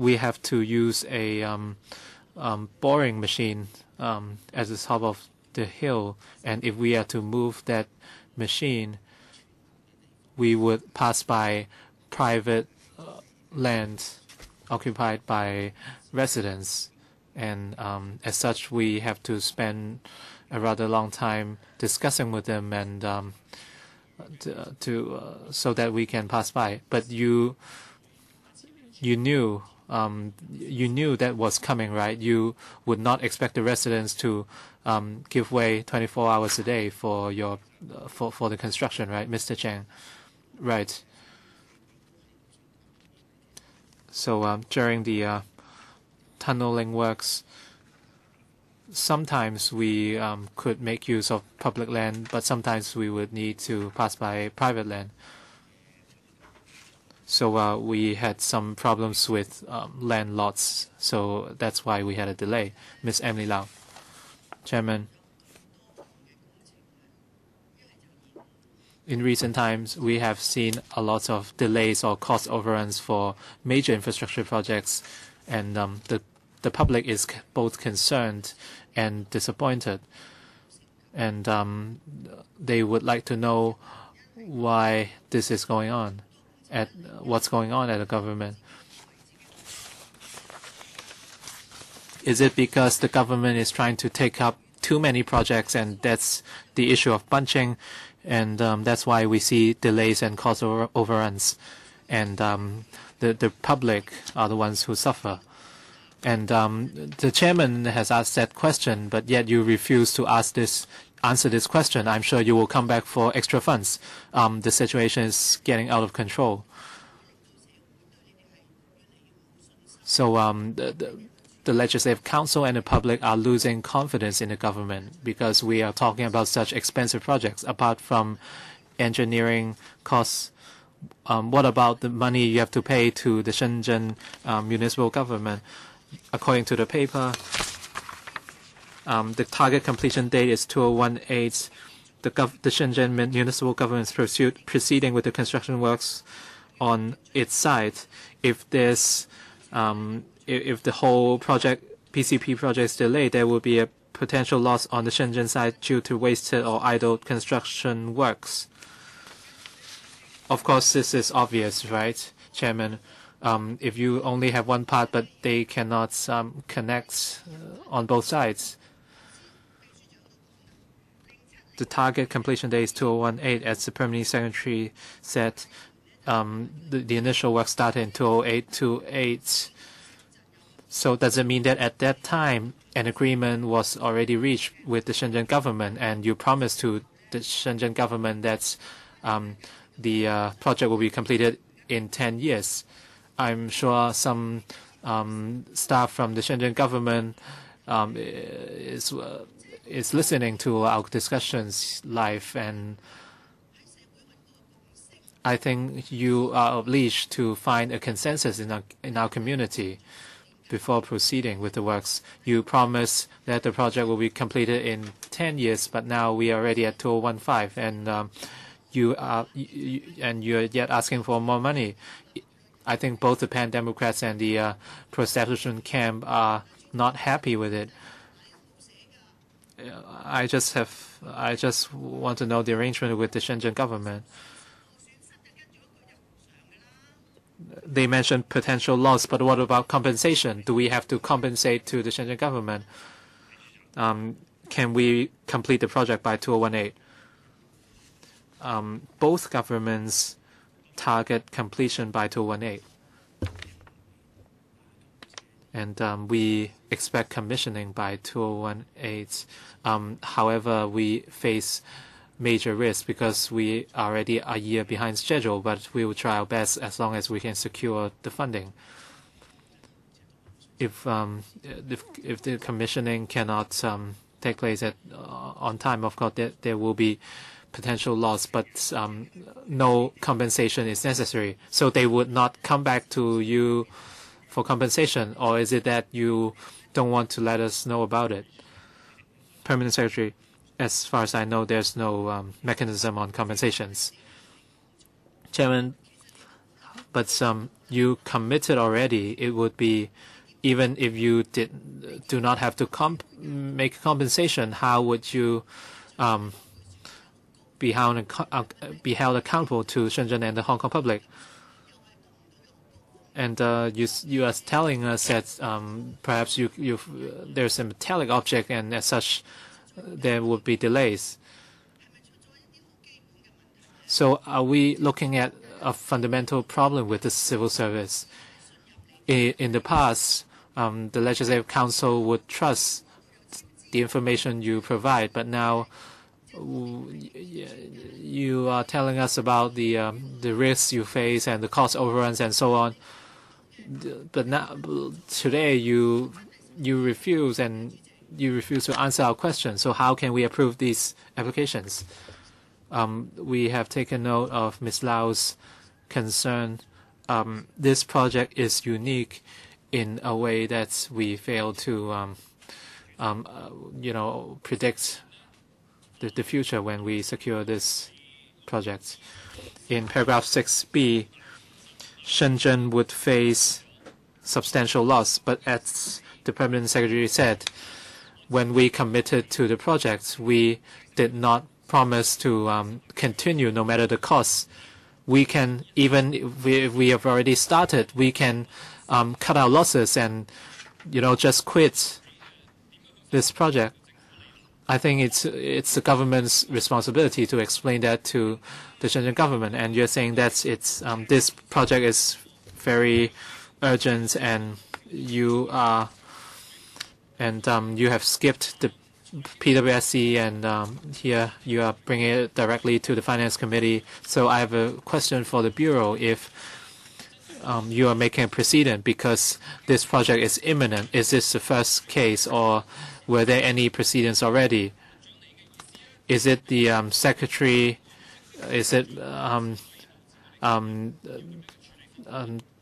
we have to use a boring machine at the top of the hill, and if we are to move that machine, we would pass by private land occupied by residents, and as such we have to spend a rather long time discussing with them and so that we can pass by. But you knew that was coming, right? You would not expect the residents to give way 24 hours a day for your for the construction, right, Mr. Chang? Right. So during the tunneling works, sometimes we could make use of public land, but sometimes we would need to pass by private land. So we had some problems with land lots, so that's why we had a delay. Ms. Emily Lau. Chairman, in recent times, we have seen a lot of delays or cost overruns for major infrastructure projects, and the public is both concerned and disappointed, and they would like to know why this is going on, what's going on at the government. Is it because the government is trying to take up too many projects, and that's the issue of bunching, and that's why we see delays and cost overruns, and the public are the ones who suffer? And the chairman has asked that question, but yet you refuse to answer this question. I'm sure you will come back for extra funds. The situation is getting out of control. So the Legislative Council and the public are losing confidence in the government because we are talking about such expensive projects. Apart from engineering costs, what about the money you have to pay to the Shenzhen municipal government? According to the paper, the target completion date is 2018. The Shenzhen municipal government is proceeding with the construction works on its side. If there's if the whole project, PCP project, is delayed, there will be a potential loss on the Shenzhen side due to wasted or idle construction works. Of course, this is obvious, right, Chairman? If you only have one part, but they cannot connect on both sides. The target completion date is 2018, as the Permanent Secretary said. The initial work started in 2008. So does it mean that at that time an agreement was already reached with the Shenzhen government, and you promised to the Shenzhen government that the project will be completed in 10 years? I'm sure some staff from the Shenzhen government is listening to our discussions live, and I think you are obliged to find a consensus in our community before proceeding with the works. You promised that the project will be completed in 10 years, but now we are already at 2015, and you're yet asking for more money. I think both the Pan-Democrats and the pro-establishment camp are not happy with it. I just want to know the arrangement with the Shenzhen government. They mentioned potential loss, but what about compensation? Do we have to compensate to the Shenzhen government? Can we complete the project by 2018? Both governments target completion by 2018. And we expect commissioning by 2018. However, we face major risk because we are already a year behind schedule, but we will try our best as long as we can secure the funding. If the commissioning cannot take place on time, of course there will be potential loss, but no compensation is necessary. So they would not come back to you for compensation, or is it that you don't want to let us know about it? Permanent Secretary, as far as I know, there's no mechanism on compensations. Chairman, but you committed already. It would be, even if you do not have to make compensation, how would you be held accountable to Shenzhen and the Hong Kong public? And you are telling us that perhaps there's a metallic object, and as such, there would be delays. So are we looking at a fundamental problem with the civil service? In the past, the Legislative Council would trust the information you provide, but now you are telling us about the risks you face and the cost overruns and so on. But now, today, you refuse to answer our questions. So how can we approve these applications? We have taken note of Ms. Lau's concern. This project is unique in a way that we fail to, predict the future when we secure this project. In paragraph 6b, Shenzhen would face substantial loss, but as the Permanent Secretary said, when we committed to the project, we did not promise to continue no matter the cost. We can, even if we have already started, we can cut our losses and, just quit this project. I think it's the government's responsibility to explain that to the Shenzhen government. And you're saying that this project is very urgent, and you have skipped the PWSC, and here you are bringing it directly to the Finance Committee. So I have a question for the Bureau. If you are making a precedent because this project is imminent, is this the first case, or were there any precedents already? Is it the Secretary? Is it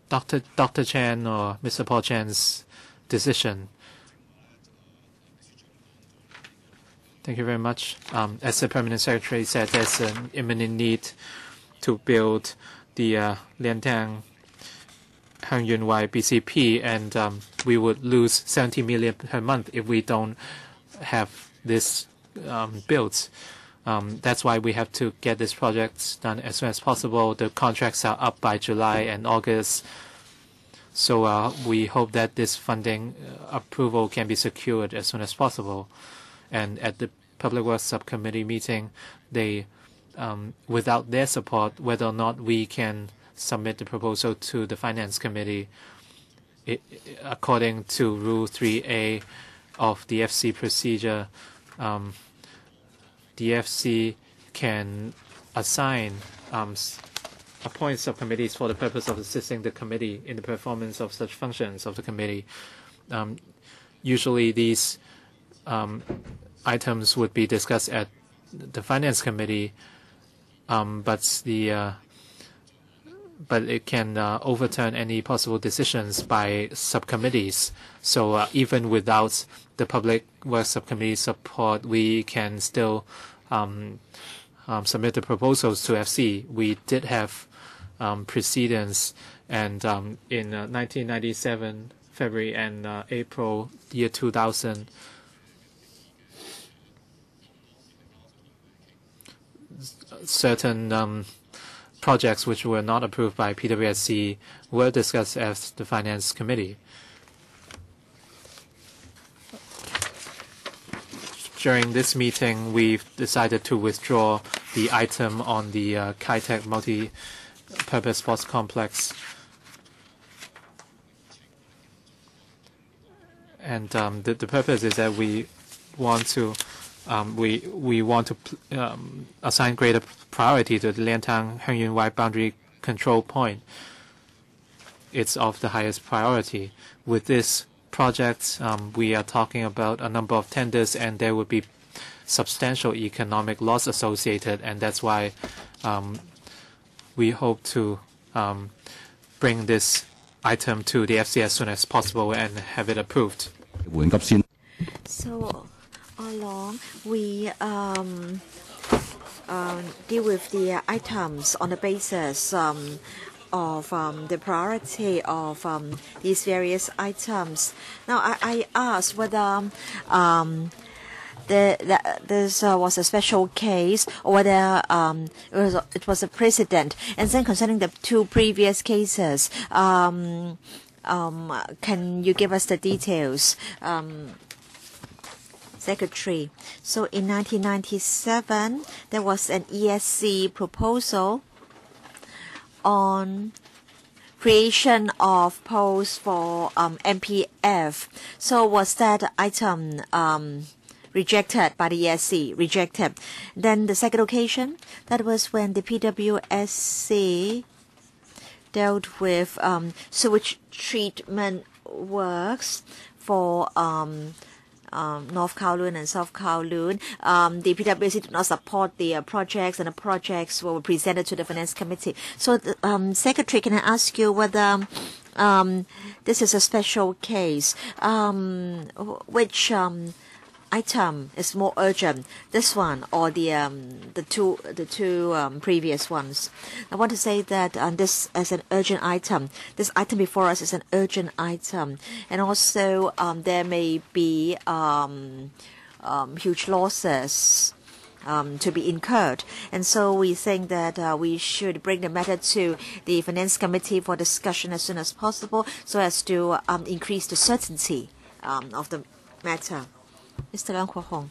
Dr. Chen or Mr. Paul Chen's decision? Thank you very much. As the Permanent Secretary said, there's an imminent need to build the Liantang Hangyun Y BCP, and we would lose 70 million per month if we don't have this built. That's why we have to get this project done as soon as possible. The contracts are up by July and August. So we hope that this funding approval can be secured as soon as possible. And at the Public Works Subcommittee meeting, they, without their support, whether or not we can submit the proposal to the Finance Committee, according to Rule 3A of the FC procedure, the FC can appoint subcommittees for the purpose of assisting the committee in the performance of such functions of the committee. Usually these items would be discussed at the Finance Committee, but it can overturn any possible decisions by subcommittees. So even without the Public Works Subcommittee support, we can still submit the proposals to FC. We did have precedents, and in 1997, February and April, year 2000, certain projects which were not approved by PWSC were discussed at the Finance Committee. During this meeting, we've decided to withdraw the item on the Kai-Tak multi-purpose sports complex. And the purpose is that we want to assign greater priority to the Liantang Hengyun Y boundary control point. It's of the highest priority. With this project, we are talking about a number of tenders, and there would be substantial economic loss associated, and that's why we hope to bring this item to the FC as soon as possible and have it approved. So all along, we deal with the items on the basis of the priority of these various items. Now, I asked whether this was a special case or whether it was a precedent. And then concerning the two previous cases, can you give us the details? Secretary. So in 1997, there was an ESC proposal on creation of posts for MPF. So was that item rejected by the ESC? Rejected. Then the second occasion, that was when the PWSC dealt with sewage treatment works for North Kowloon and South Kowloon. The PWC did not support the projects, and the projects were presented to the Finance Committee. So, Secretary, can I ask you whether this is a special case? Which item is more urgent, this one or the two previous ones? I want to say that this as an urgent item. This item before us is an urgent item, and also there may be huge losses to be incurred, and so we think that we should bring the matter to the Finance Committee for discussion as soon as possible, so as to increase the certainty of the matter. Mr. Leung Kwok Hong.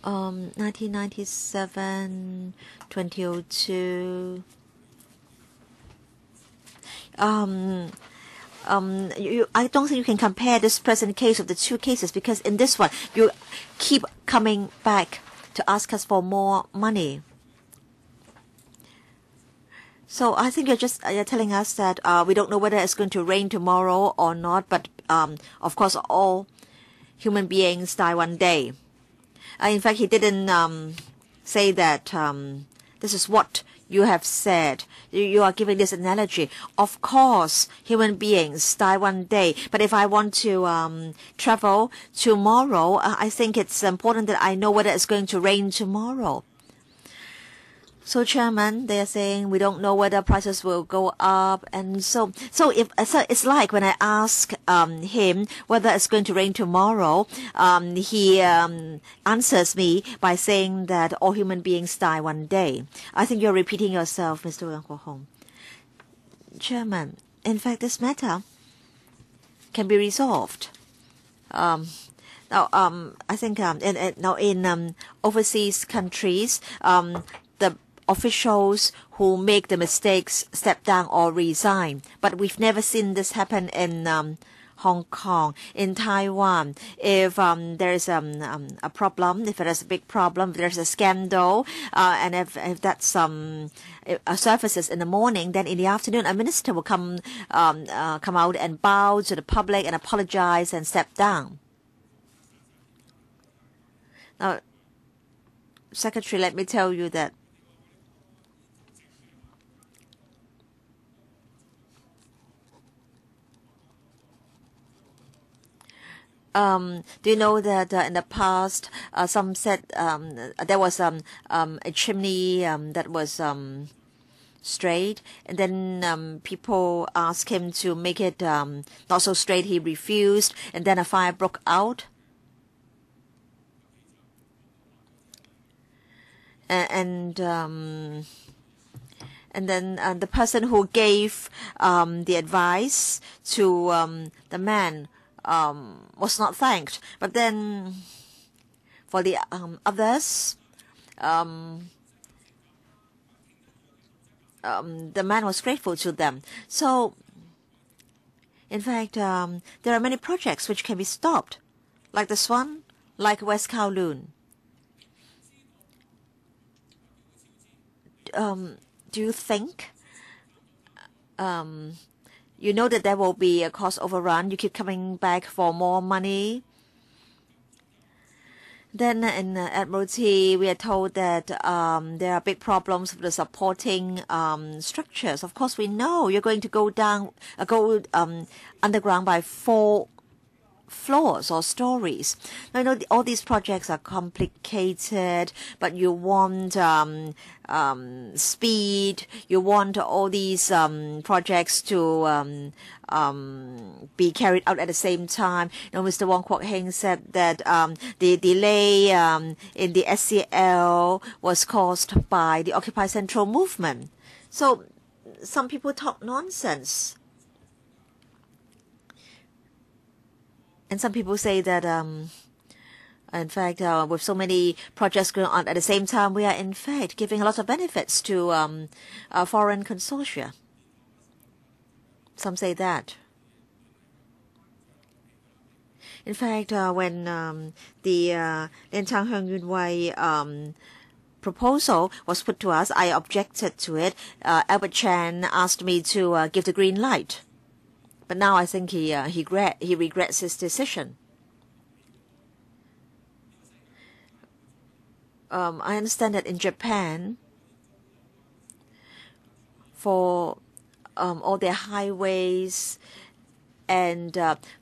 1997, 2002. I don't think you can compare this present case of the two cases, because in this one you keep coming back to ask us for more money. So I think you're telling us that we don't know whether it's going to rain tomorrow or not, but of course all human beings die one day. In fact, he didn't say that this is what you have said. You are giving this analogy. Of course, human beings die one day, but if I want to travel tomorrow, I think it's important that I know whether it's going to rain tomorrow. So, Chairman, they are saying we don't know whether prices will go up, and so it's like when I ask him whether it's going to rain tomorrow, he answers me by saying that all human beings die one day. I think you're repeating yourself, Mr. Leung Kwok Hong. Chairman, in fact, this matter can be resolved. Now, I think in overseas countries, the officials who make the mistakes step down or resign. But we've never seen this happen in Hong Kong. In Taiwan, if there is a problem, if there is a big problem, if there's a scandal, and if that's surfaces in the morning, then in the afternoon a minister will come out and bow to the public and apologize and step down. Now, Secretary, let me tell you that do you know that in the past, some said there was a chimney that was straight, and then people asked him to make it not so straight. He refused, and then a fire broke out. And then the person who gave the advice to the man was not thanked. But then for the others, the man was grateful to them. So, in fact, there are many projects which can be stopped, like this one, like West Kowloon. Do you think you know that there will be a cost overrun? You keep coming back for more money. Then in Admiralty, we are told that there are big problems with the supporting structures. Of course, we know you're going to go underground by 4 floors or stories. Now, I know all these projects are complicated, but you want speed. You want all these projects to be carried out at the same time. Mr. Wong Kwok Heng said that the delay in the SCL was caused by the Occupy Central movement. So some people talk nonsense. And some people say that, in fact, with so many projects going on at the same time, we are in fact giving a lot of benefits to foreign consortia. Some say that. In fact, when the Lien Chang Heung Yun Wai proposal was put to us, I objected to it. Albert Chan asked me to give the green light. But now I think he regrets his decision. I understand that in Japan, for all their highways and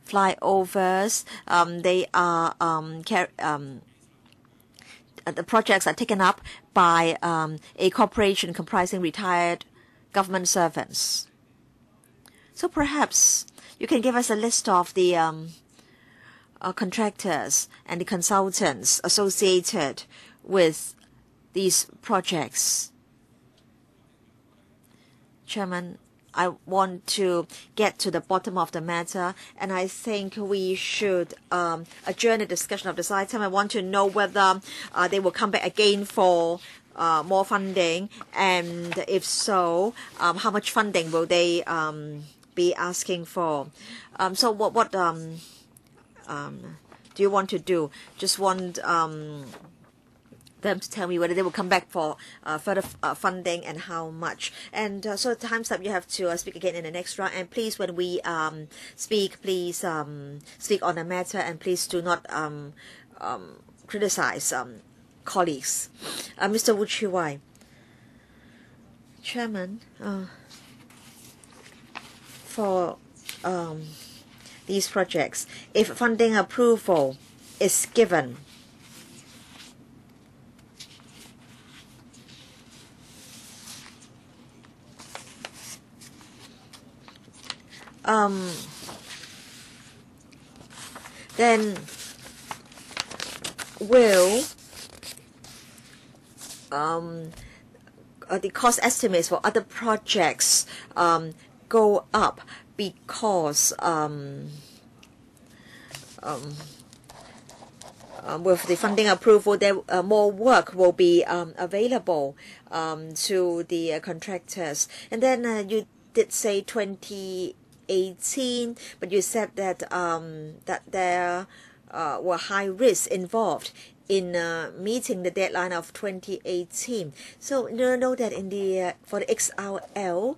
flyovers, they are the projects are taken up by a corporation comprising retired government servants. So perhaps you can give us a list of the contractors and the consultants associated with these projects. Chairman, I want to get to the bottom of the matter, and I think we should adjourn the discussion of this item. I want to know whether they will come back again for more funding, and if so, how much funding will they be asking for? So what do you want to do? Just want them to tell me whether they will come back for further funding and how much. And so time's up. You have to speak again in the next round. And please, when we speak, please speak on the matter, and please do not criticize colleagues. Mr. Wu Chi Wai. Chairman, for these projects, if funding approval is given, then will the cost estimates for other projects go up because with the funding approval, there more work will be available to the contractors. And then you did say 2018, but you said that that there were high risks involved in meeting the deadline of 2018. So you know that in the for the XRL,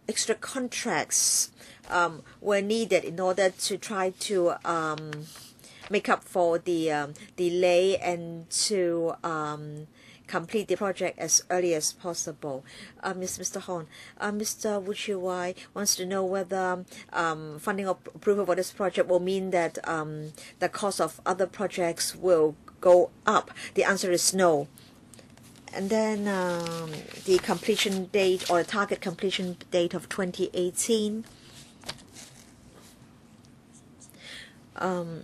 extra contracts were needed in order to try to make up for the delay and to complete the project as early as possible. Mr. Hon, Mr. Wu Chi Wai wants to know whether funding approval for this project will mean that the cost of other projects will go up. The answer is no. And then the completion date or target completion date of 2018,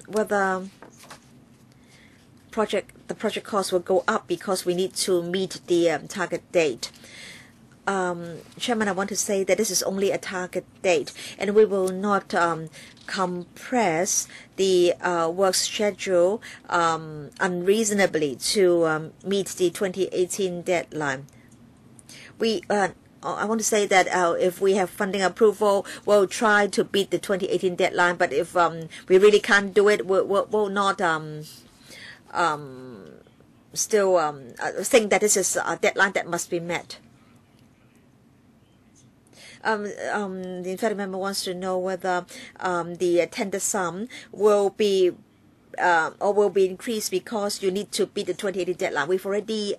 whether the project cost will go up because we need to meet the target date. Chairman, I want to say that this is only a target date, and we will not compress the work schedule unreasonably to meet the 2018 deadline. I want to say that if we have funding approval, we'll try to beat the 2018 deadline. But if we really can't do it, we'll not still think that this is a deadline that must be met. The inferior member wants to know whether the tender sum will be or will be increased because you need to beat the 2018 deadline. We've already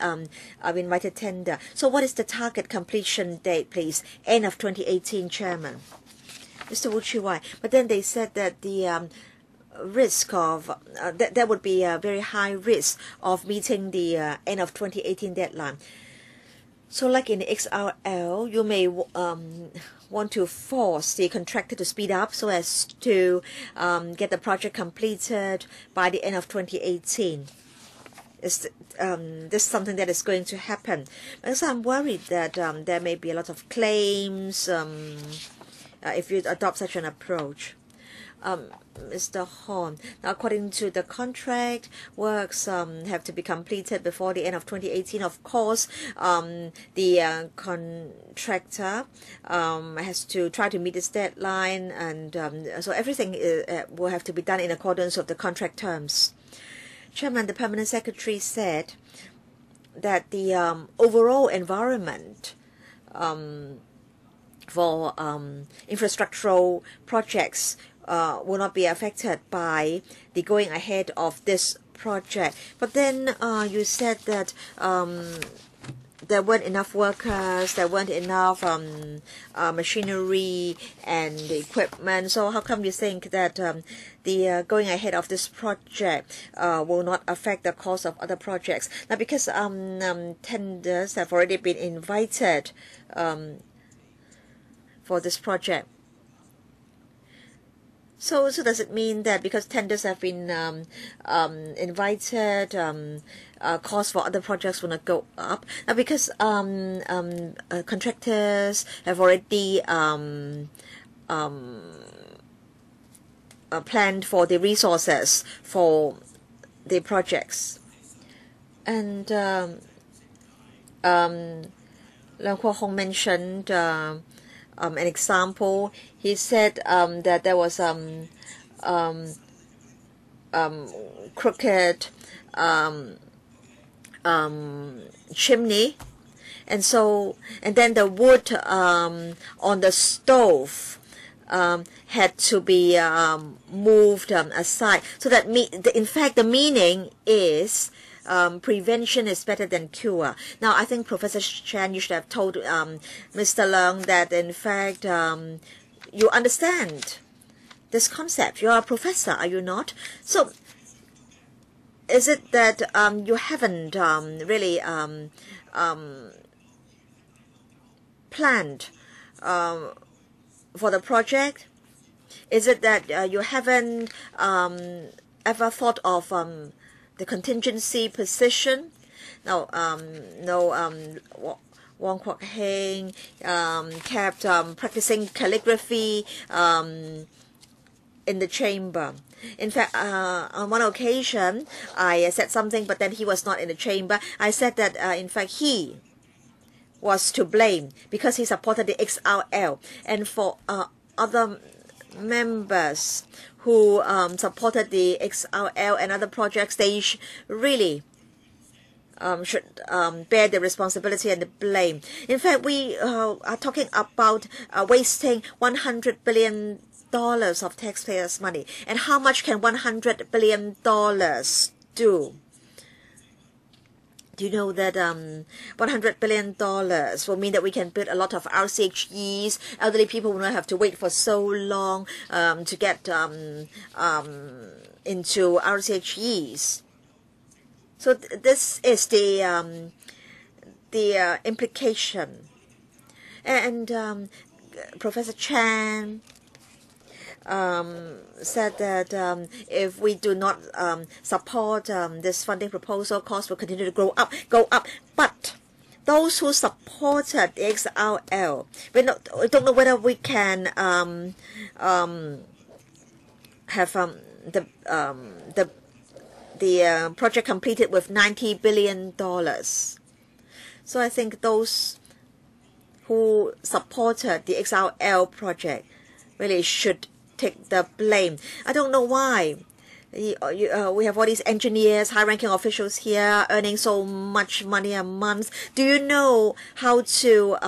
invited tender. So what is the target completion date, please? End of 2018, Chairman. Mr. Wu Chi-wai. But then they said that the risk of there would be a very high risk of meeting the end of 2018 deadline. So like in the XRL, you may want to force the contractor to speed up so as to get the project completed by the end of 2018. Is this something that is going to happen? Because I'm worried that there may be a lot of claims if you adopt such an approach. Mr. Horn, now according to the contract, works have to be completed before the end of 2018. Of course, the contractor has to try to meet this deadline, and so everything will have to be done in accordance with the contract terms. Chairman, the Permanent Secretary said that the overall environment for infrastructural projects will not be affected by the going ahead of this project. But then you said that there weren't enough workers, there weren't enough machinery and equipment. So how come you think that the going ahead of this project will not affect the cost of other projects? Now, because tenders have already been invited for this project. So does it mean that because tenders have been invited, costs for other projects will not go up? Now, because contractors have already planned for the resources for the projects. And Leung Kwok Hong mentioned an example. He said that there was crooked chimney, and then the wood on the stove had to be moved aside. So that in fact the meaning is prevention is better than cure. Now, I think Professor Chan, you should have told Mr. Leung that in fact you understand this concept. You are a professor, are you not? So is it that you haven't really planned for the project? Is it that you haven't ever thought of the contingency position? Now, Wong Kwok Heng kept practicing calligraphy in the chamber. In fact, on one occasion, I said something, but then he was not in the chamber. I said that, in fact, he was to blame because he supported the XRL. And for other members who supported the XRL and other projects, they really should bear the responsibility and the blame. In fact, we are talking about wasting $100 billion of taxpayers' money. And how much can $100 billion do? Do you know that $100 billion will mean that we can build a lot of RCHEs? Elderly people will not have to wait for so long to get into RCHEs. So this is the implication. And Professor Chan said that if we do not support this funding proposal, costs will continue to go up. But those who supported the XRL, we don't know whether we can have the project completed with $90 billion. So I think those who supported the XRL project really should take the blame. I don't know why. We have all these engineers, high-ranking officials here earning so much money a month. Do you know how to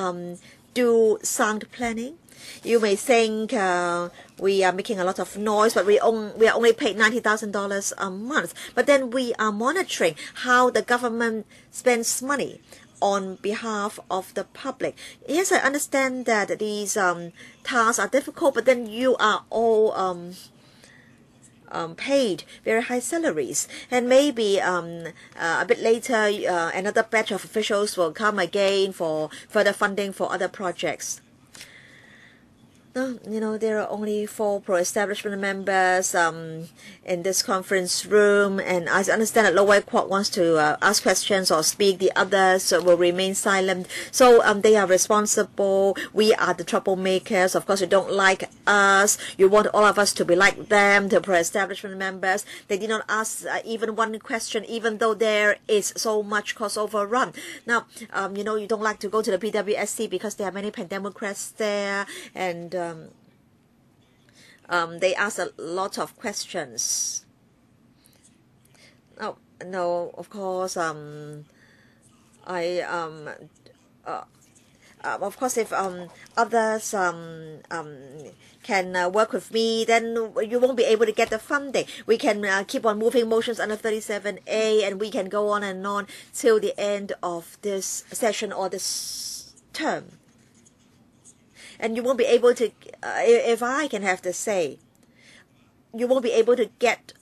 do sound planning? You may think we are making a lot of noise, but we are only paid $90,000 a month. But then we are monitoring how the government spends money on behalf of the public. Yes, I understand that these tasks are difficult, but then you are all paid very high salaries, and maybe a bit later another batch of officials will come again for further funding for other projects. There are only 4 pro-establishment members in this conference room, and I understand that Low Wai Kwok wants to ask questions or speak. The others will remain silent. So they are responsible. We are the troublemakers. Of course, you don't like us. You want all of us to be like them, the pro-establishment members. They did not ask even one question, even though there is so much cost overrun. Now, you don't like to go to the PWSC because there are many Pan-Democrats there, and they ask a lot of questions. Oh, no, of course, of course, if others can work with me, then you won't be able to get the funding. We can keep on moving motions under 37A, and we can go on till the end of this session or this term. And you won't be able to, if I can have to say, you won't be able to get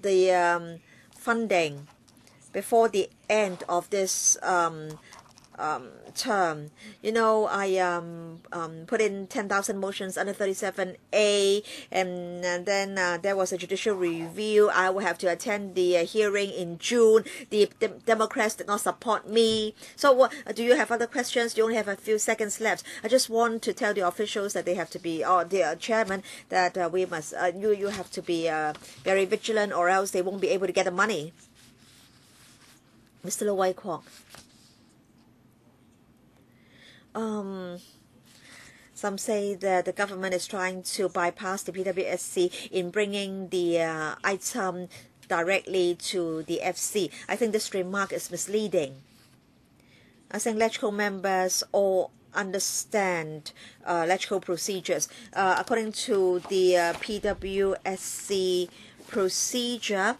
the funding before the end of this term. I put in 10,000 motions under 37A, and then there was a judicial review. I will have to attend the hearing in June. The Democrats did not support me. So do you have other questions? You only have a few seconds left. I just want to tell the officials that they have to be, or the chairman, that we must, you have to be very vigilant, or else they won't be able to get the money. Mr. Low Wai Kwok. Some say that the government is trying to bypass the PWSC in bringing the item directly to the FC. I think this remark is misleading. I think LegCo members all understand LegCo procedures. According to the PWSC procedure,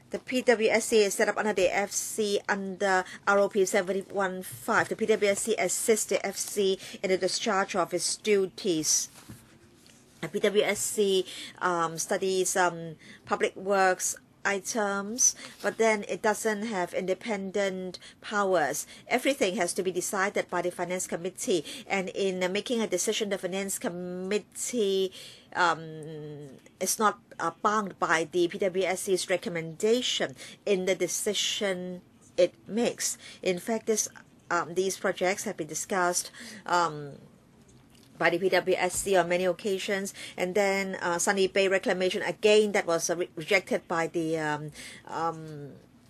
the PWSC is set up under the FC under ROP 715. The PWSC assists the FC in the discharge of its duties. The PWSC studies public works items, but then it doesn't have independent powers. Everything has to be decided by the Finance Committee, and in making a decision, the Finance Committee is not bound by the PWSC's recommendation in the decision it makes. In fact, these projects have been discussed by the PWSC on many occasions, and then Sunny Bay reclamation, again, that was rejected by the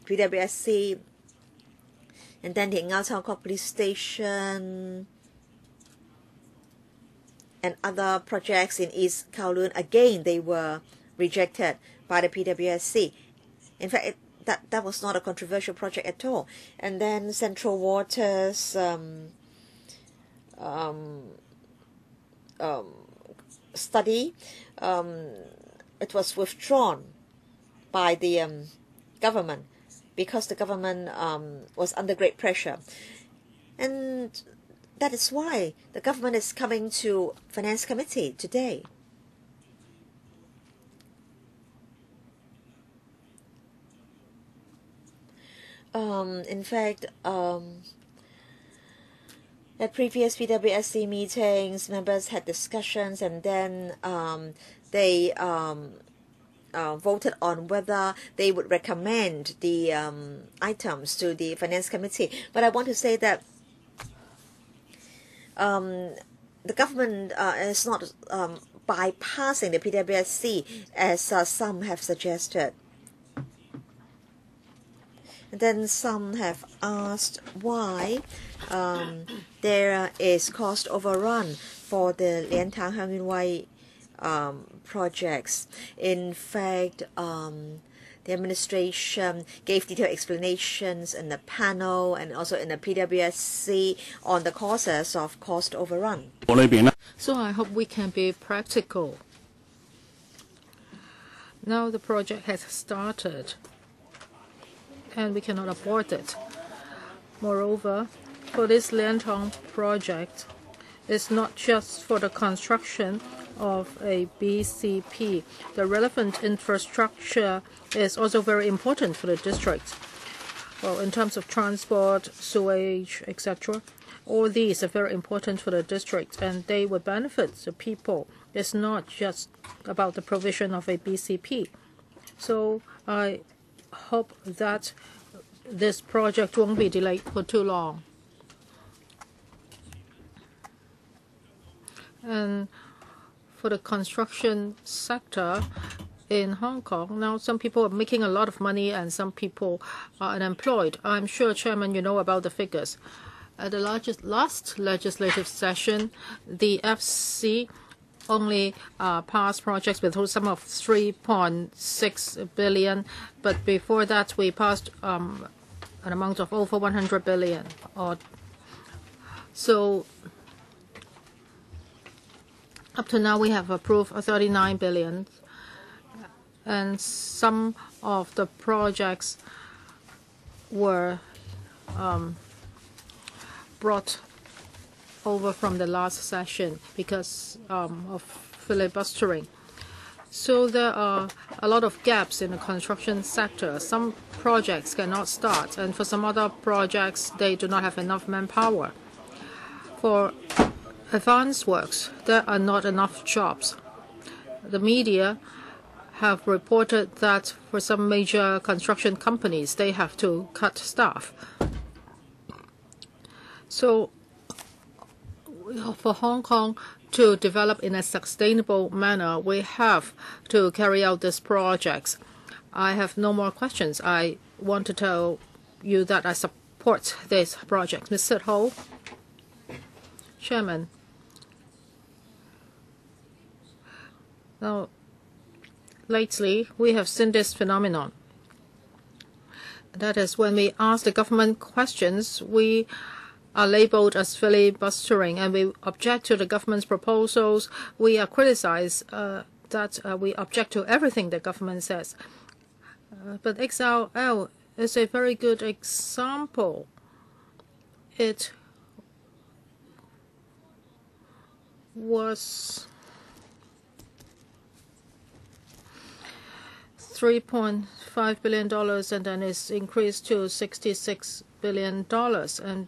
PWSC, and then the Ngau Town Kok Police Station and other projects in East Kowloon, again, they were rejected by the PWSC. In fact, that was not a controversial project at all. And then Central Waters study, it was withdrawn by the government because the government was under great pressure. And that is why the government is coming to Finance Committee today. In fact, at previous PWSC meetings, members had discussions, and then they voted on whether they would recommend the items to the Finance Committee. But I want to say that the government is not bypassing the PWSC as some have suggested. And then some have asked why there is cost overrun for the Lien Thang Hang Yuen Wai projects. In fact, The administration gave detailed explanations in the panel and also in the PWSC on the causes of cost overrun. So I hope we can be practical. Now the project has started, and we cannot abort it. Moreover, for this Liantong project, it's not just for the construction of a BCP. The relevant infrastructure is also very important for the district. Well, in terms of transport, sewage, etc., all these are very important for the district, and they will benefit the people. It's not just about the provision of a BCP. So I hope that this project won't be delayed for too long. And for the construction sector in Hong Kong, now some people are making a lot of money and some people are unemployed. I'm sure, Chairman, you know about the figures. At the last legislative session, the FC only passed projects with a sum of 3.6 billion, but before that we passed an amount of over 100 billion. So up to now we have approved 39 billion, and some of the projects were brought over from the last session because of filibustering. So there are a lot of gaps in the construction sector. Some projects cannot start, and for some other projects, they do not have enough manpower. For advanced works, there are not enough jobs. The media have reported that for some major construction companies, they have to cut staff. So for Hong Kong to develop in a sustainable manner, we have to carry out these projects. I have no more questions. I want to tell you that I support this project. Mr. Ho, Chairman. Now, lately, we have seen this phenomenon. That is, when we ask the government questions, we are labeled as filibustering, and we object to the government's proposals. We are criticized that we object to everything the government says. But XRL is a very good example. It was $3.5 billion, and then it's increased to $66 billion. And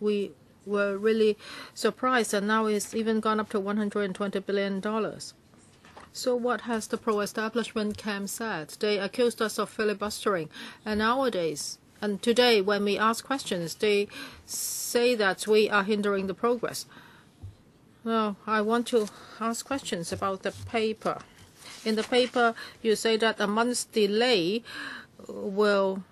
we were really surprised, and now it's even gone up to $120 billion. So what has the pro-establishment camp said? They accused us of filibustering. And nowadays, and today, when we ask questions, they say that we are hindering the progress. Now, I want to ask questions about the paper. In the paper, you say that a month's delay will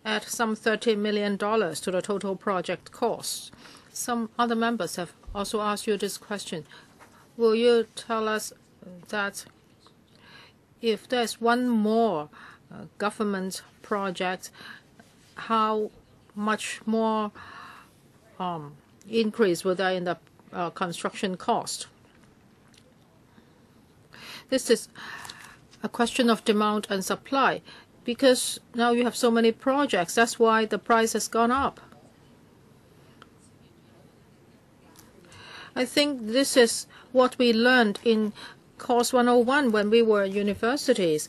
add some $30 million to the total project cost. Some other members have also asked you this question. Will you tell us that if there's one more government project, how much more increase will there in the construction cost? This is a question of demand and supply, because now you have so many projects. That's why the price has gone up. I think this is what we learned in Course 101 when we were at universities.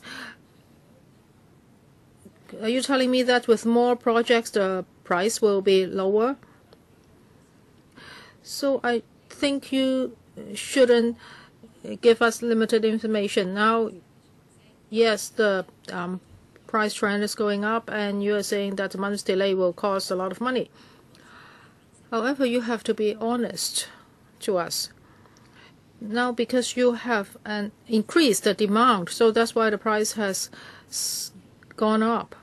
Are you telling me that with more projects the price will be lower? So I think you shouldn't give us limited information. Now, yes, the price trend is going up, and you are saying that a month's delay will cost a lot of money. However, you have to be honest to us. Now, because you have increased the demand, so that's why the price has gone up.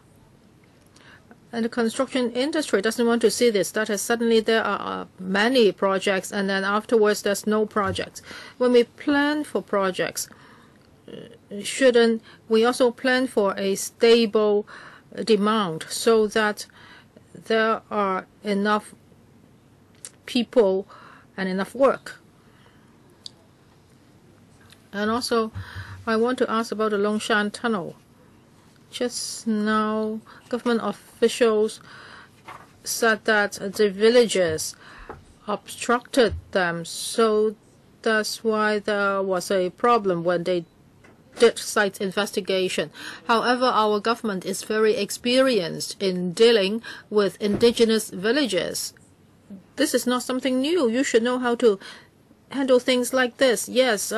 And the construction industry doesn't want to see this. That is, suddenly there are many projects, and then afterwards there's no projects. When we plan for projects, shouldn't we also plan for a stable demand so that there are enough people and enough work? And also, I want to ask about the Longshan Tunnel. Just now, government officials said that the villagers obstructed them, so that's why there was a problem when they did site investigation. However, our government is very experienced in dealing with indigenous villages. This is not something new. You should know how to handle things like this. Yes,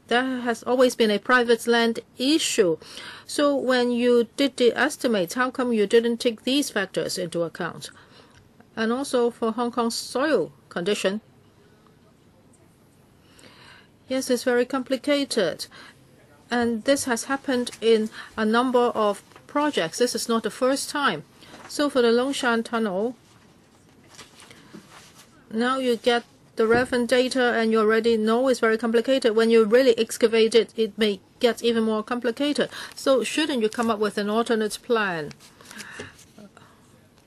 there has always been a private land issue. So when you did the estimates, how come you didn't take these factors into account? And also for Hong Kong's soil condition. Yes, it's very complicated. And this has happened in a number of projects. This is not the first time. So for the Longshan Tunnel, now you get the relevant data and you already know it's very complicated. When you really excavate it, it may get even more complicated. So shouldn't you come up with an alternate plan?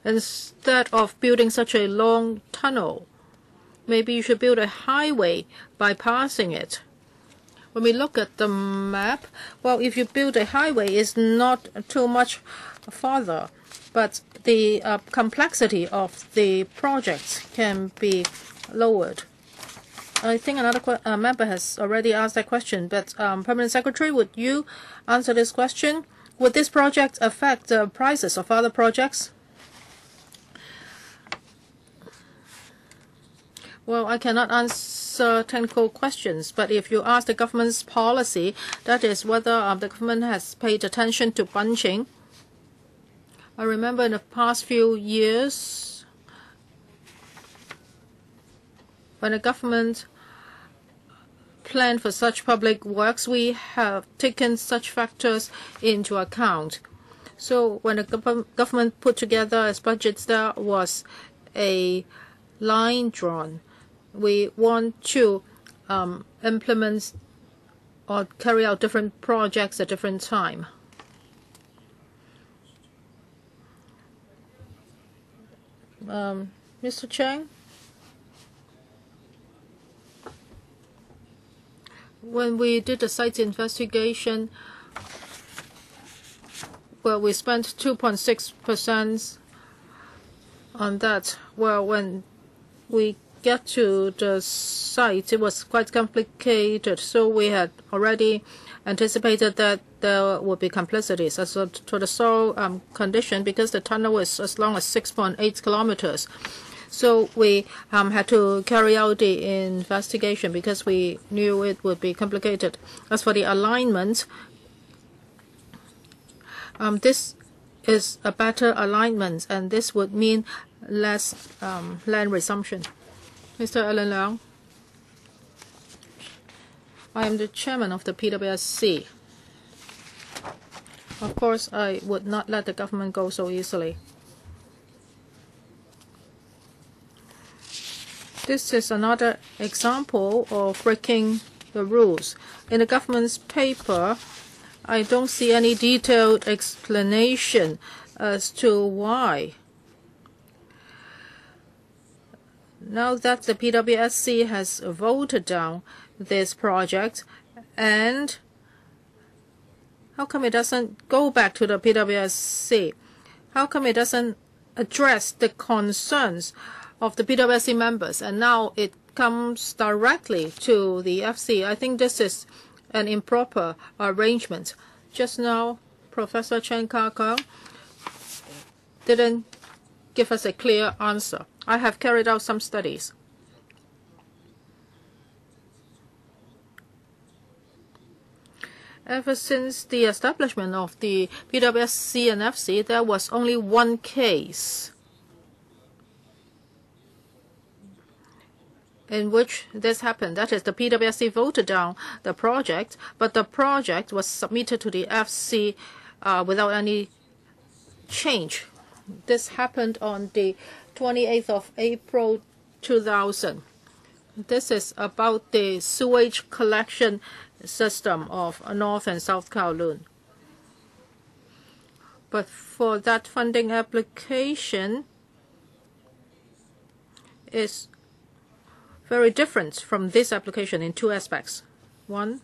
Instead of building such a long tunnel, maybe you should build a highway bypassing it. When we look at the map, well, if you build a highway, it's not too much farther, but the complexity of the projects can be lowered. I think another member has already asked that question, but Permanent Secretary, would you answer this question? Would this project affect the prices of other projects? Well, I cannot answer technical questions, but if you ask the government's policy, that is whether the government has paid attention to bunching. I remember in the past few years, when the government planned for such public works, we have taken such factors into account. So when the government put together its budgets, there was a line drawn. We want to implement or carry out different projects at different time. Mr. Chang, when we did the site investigation, well, we spent 2.6% on that. Well, when we get to the site, it was quite complicated, so we had already anticipated that there would be complexities as to the soil condition, because the tunnel is as long as 6.8 kilometers. So we had to carry out the investigation because we knew it would be complicated. As for the alignment, this is a better alignment, and this would mean less land resumption. Mr. Alan Leung, I am the chairman of the PWSC. Of course, I would not let the government go so easily. This is another example of breaking the rules. In the government's paper, I don't see any detailed explanation as to why. Now that the PWSC has voted down this project, and how come it doesn't go back to the PWSC? How come it doesn't address the concerns of the PWSC members, and now it comes directly to the FC? I think this is an improper arrangement. Just now, Professor Chen Ka-Kang didn't give us a clear answer. I have carried out some studies. Ever since the establishment of the PWSC and FC, there was only one case in which this happened. That is, the PWSC voted down the project, but the project was submitted to the FC without any change. This happened on the 28th of April 2000. This is about the sewage collection system of North and South Kowloon. But for that funding application is very different from this application in two aspects. One,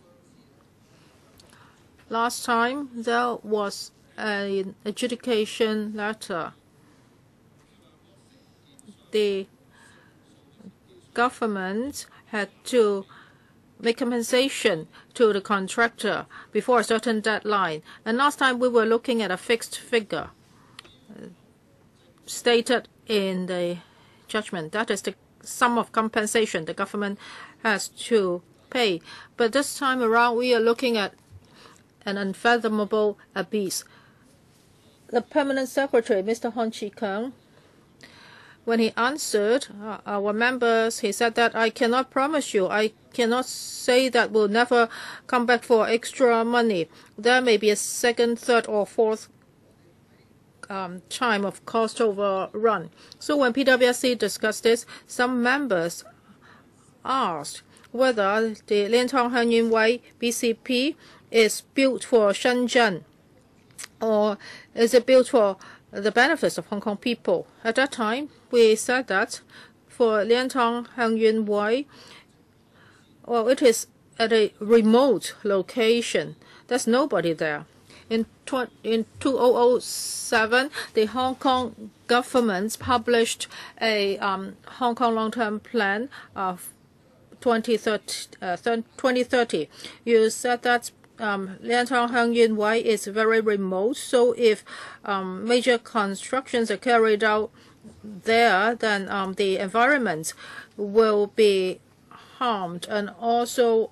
last time there was an adjudication letter. The government had to make compensation to the contractor before a certain deadline. And last time we were looking at a fixed figure stated in the judgment. That is the sum of compensation the government has to pay. But this time around, we are looking at an unfathomable abyss. The Permanent Secretary, Mr. Hon Chi-kung, when he answered our members, he said that I cannot promise you, I cannot say that we'll never come back for extra money. There may be a second, third, or fourth time of cost overrun. So when PwC discussed this, some members asked whether the Liantong Hang Yuen Wei BCP is built for Shenzhen or is it built for the benefits of Hong Kong people. At that time, we said that for Liantong Hang Yuen Wei, well, it is at a remote location. There's nobody there. In 2007, the Hong Kong government published a Hong Kong long-term plan of 2030. You said that Liantong Hang Yuen Wei is very remote, so if major constructions are carried out there, then the environment will be harmed, and also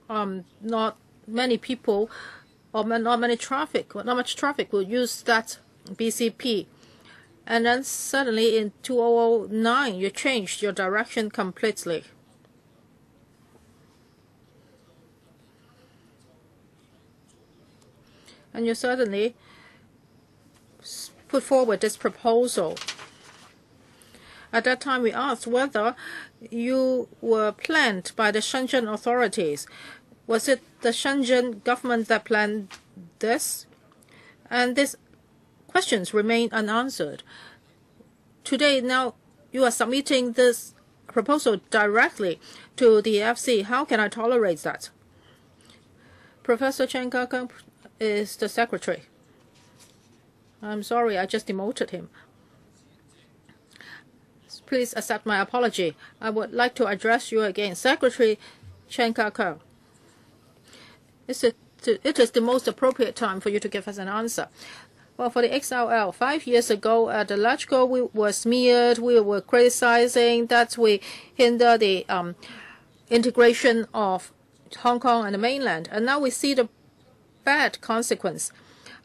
not many people or not much traffic will use that BCP. And then suddenly in 2009, you changed your direction completely. And you suddenly put forward this proposal. At that time, we asked whether you were planned by the Shenzhen authorities. Was it the Shenzhen government that planned this? And these questions remain unanswered. Today, now, you are submitting this proposal directly to the FC. How can I tolerate that? Professor Chen Kakang is the secretary. I'm sorry, I just demoted him. Please accept my apology. I would like to address you again. Secretary Chen Kakang. It is the most appropriate time for you to give us an answer. Well, for the XLL, 5 years ago at the LegCo, we were smeared, we were criticizing that we hinder the integration of Hong Kong and the mainland. And now we see the bad consequence.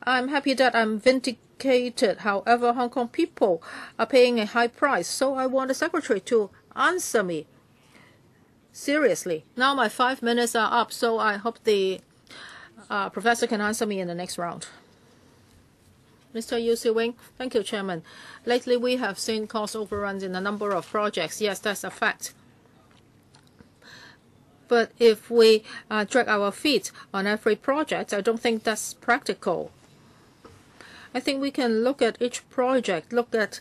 I'm happy that I'm vindicated. However, Hong Kong people are paying a high price. So I want the secretary to answer me seriously. Now my 5 minutes are up, so I hope the professor can answer me in the next round. Mr. Yu Si-wing, thank you, Chairman. Lately, we have seen cost overruns in a number of projects. Yes, that's a fact. But if we drag our feet on every project, I don't think that's practical. I think we can look at each project, look at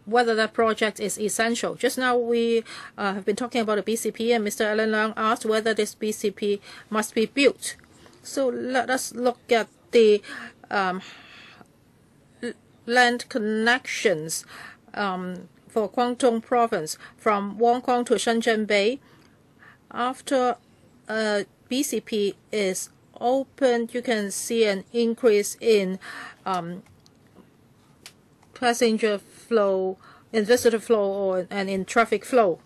whether that project is essential. Just now we have been talking about a BCP, and Mr. Alan Leung asked whether this BCP must be built. So let us look at the land connections for Guangdong province from Wong Kong to Shenzhen Bay. After BCP is open, you can see an increase in passenger flow, in visitor flow, and in traffic flow.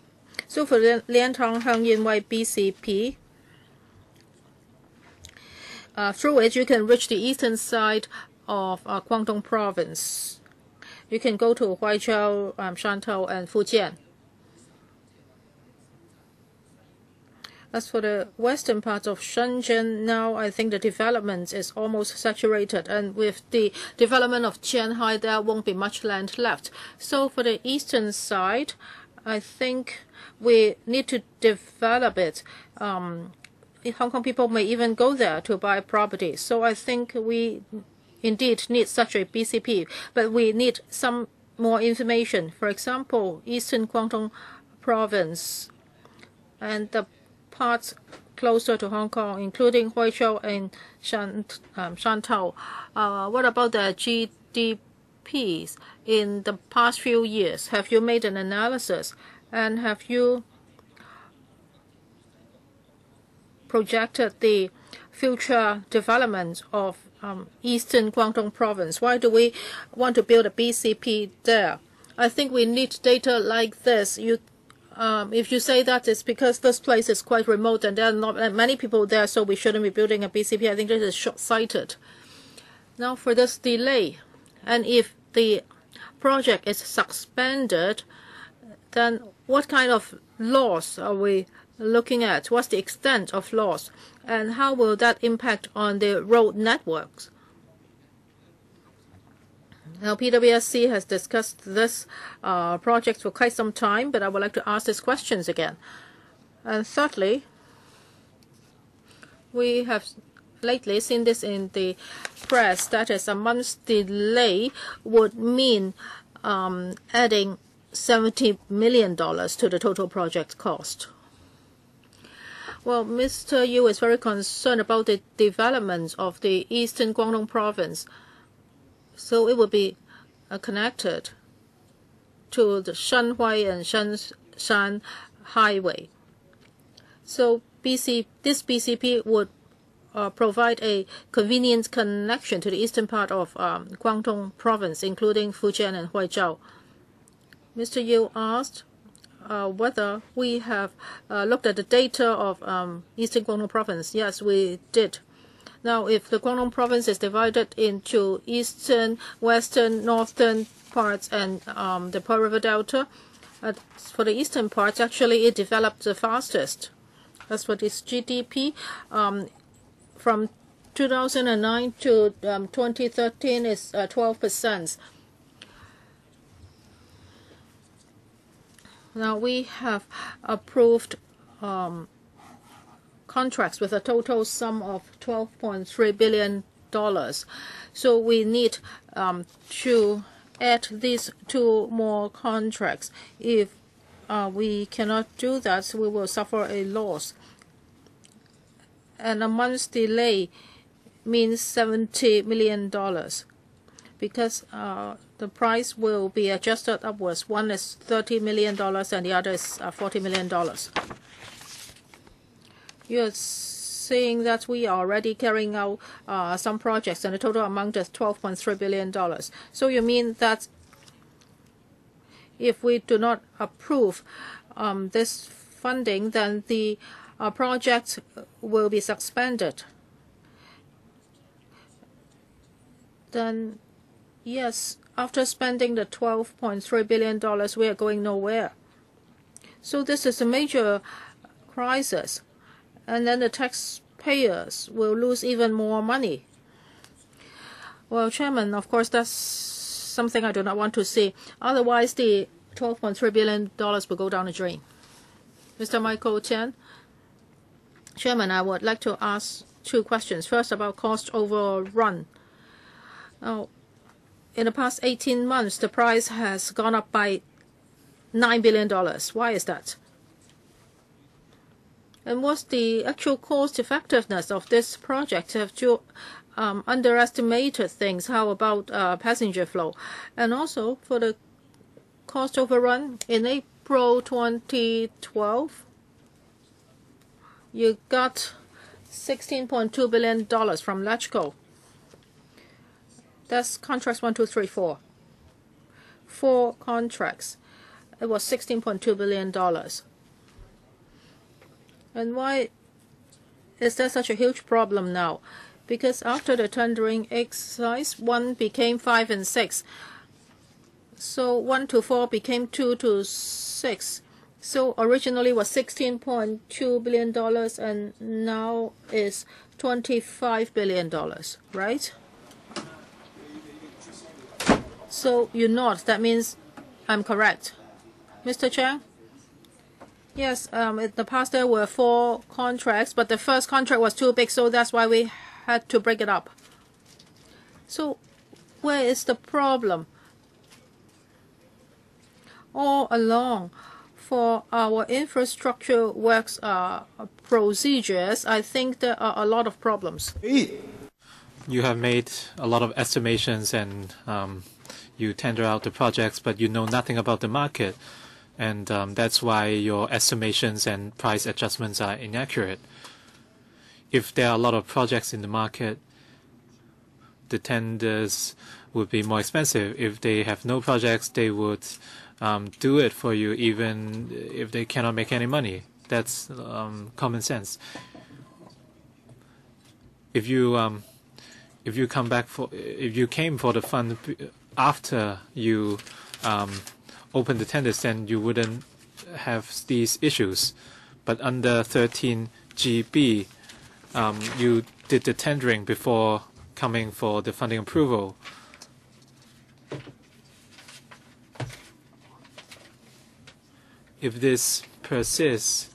So for the Liantong Hang Yuen Wei BCP, through it you can reach the eastern side of Guangdong province. You can go to Huaiqiao, Shantou, and Fujian. As for the western part of Shenzhen, now I think the development is almost saturated, and with the development of Qianhai, there won't be much land left. So for the eastern side, I think we need to develop it Hong Kong people may even go there to buy property. So I think we indeed need such a BCP, but we need some more information. For example, Eastern Guangdong Province and the parts closer to Hong Kong, including Huizhou and Shantou. What about the GDPs in the past few years? Have you made an analysis, and have you projected the future development of Eastern Guangdong Province? Why do we want to build a BCP there? I think we need data like this. If you say that it's because this place is quite remote and there are not many people there, so we shouldn't be building a BCP, I think this is short-sighted. Now for this delay, and if the project is suspended, then what kind of loss are we looking at? What's the extent of loss? And how will that impact on the road networks? Now, PWSC has discussed this project for quite some time, but I would like to ask these questions again. And thirdly, we have lately seen this in the press, that is a month's delay would mean adding $70 million to the total project cost. Well, Mr. Yu is very concerned about the development of the Eastern Guangdong Province. So it would be connected to the Shanhui and Shanshan Highway. So this BCP would provide a convenient connection to the eastern part of Guangdong Province, including Fujian and Huizhou. Mr. Yu asked whether we have looked at the data of Eastern Guangdong Province. Yes, we did. Now, if the Guangdong Province is divided into eastern, western, northern parts and the Pearl River Delta, for the eastern parts, actually it developed the fastest. As for this GDP, from 2009 to 2013 is 12%. Now, we have approved contracts with a total sum of $12.3 billion. So we need to add these two more contracts. If we cannot do that, we will suffer a loss. And a month's delay means $70 million because the price will be adjusted upwards. One is $30 million and the other is $40 million. You're saying that we are already carrying out some projects and the total amount is $12.3 billion. So you mean that if we do not approve this funding, then the project will be suspended? Then, yes, after spending the $12.3 billion, we are going nowhere. So this is a major crisis. And then the taxpayers will lose even more money. Well, Chairman, of course, that's something I do not want to see. Otherwise, the $12.3 billion will go down the drain. Mr. Michael Chen. Chairman, I would like to ask two questions. First, about cost overrun. Now, in the past 18 months, the price has gone up by $9 billion. Why is that? And what's the actual cost effectiveness of this project? Have you underestimated things? How about passenger flow? And also, for the cost overrun, in April 2012, you got $16.2 billion from LegCo. That's contracts 1, 2, 3, 4. 4 contracts. It was $16.2 billion. And why is there such a huge problem now? Because after the tendering exercise, 1 became 5 and 6. So 1 to 4 became 2 to 6. So originally was $16.2 billion and now is $25 billion, right? So you nod. That means I'm correct. Mr. Chang? Yes, in the past there were 4 contracts, but the first contract was too big, so that's why we had to break it up. So where is the problem? All along, for our infrastructure works procedures, I think there are a lot of problems. You have made a lot of estimations and you tender out the projects, but you know nothing about the market. And that's why your estimations and price adjustments are inaccurate. If there are a lot of projects in the market, the tenders would be more expensive. If they have no projects, they would do it for you even if they cannot make any money. That's common sense. If you came for the fund after you open the tenders, then you wouldn't have these issues. But under 13 GB, you did the tendering before coming for the funding approval. If this persists,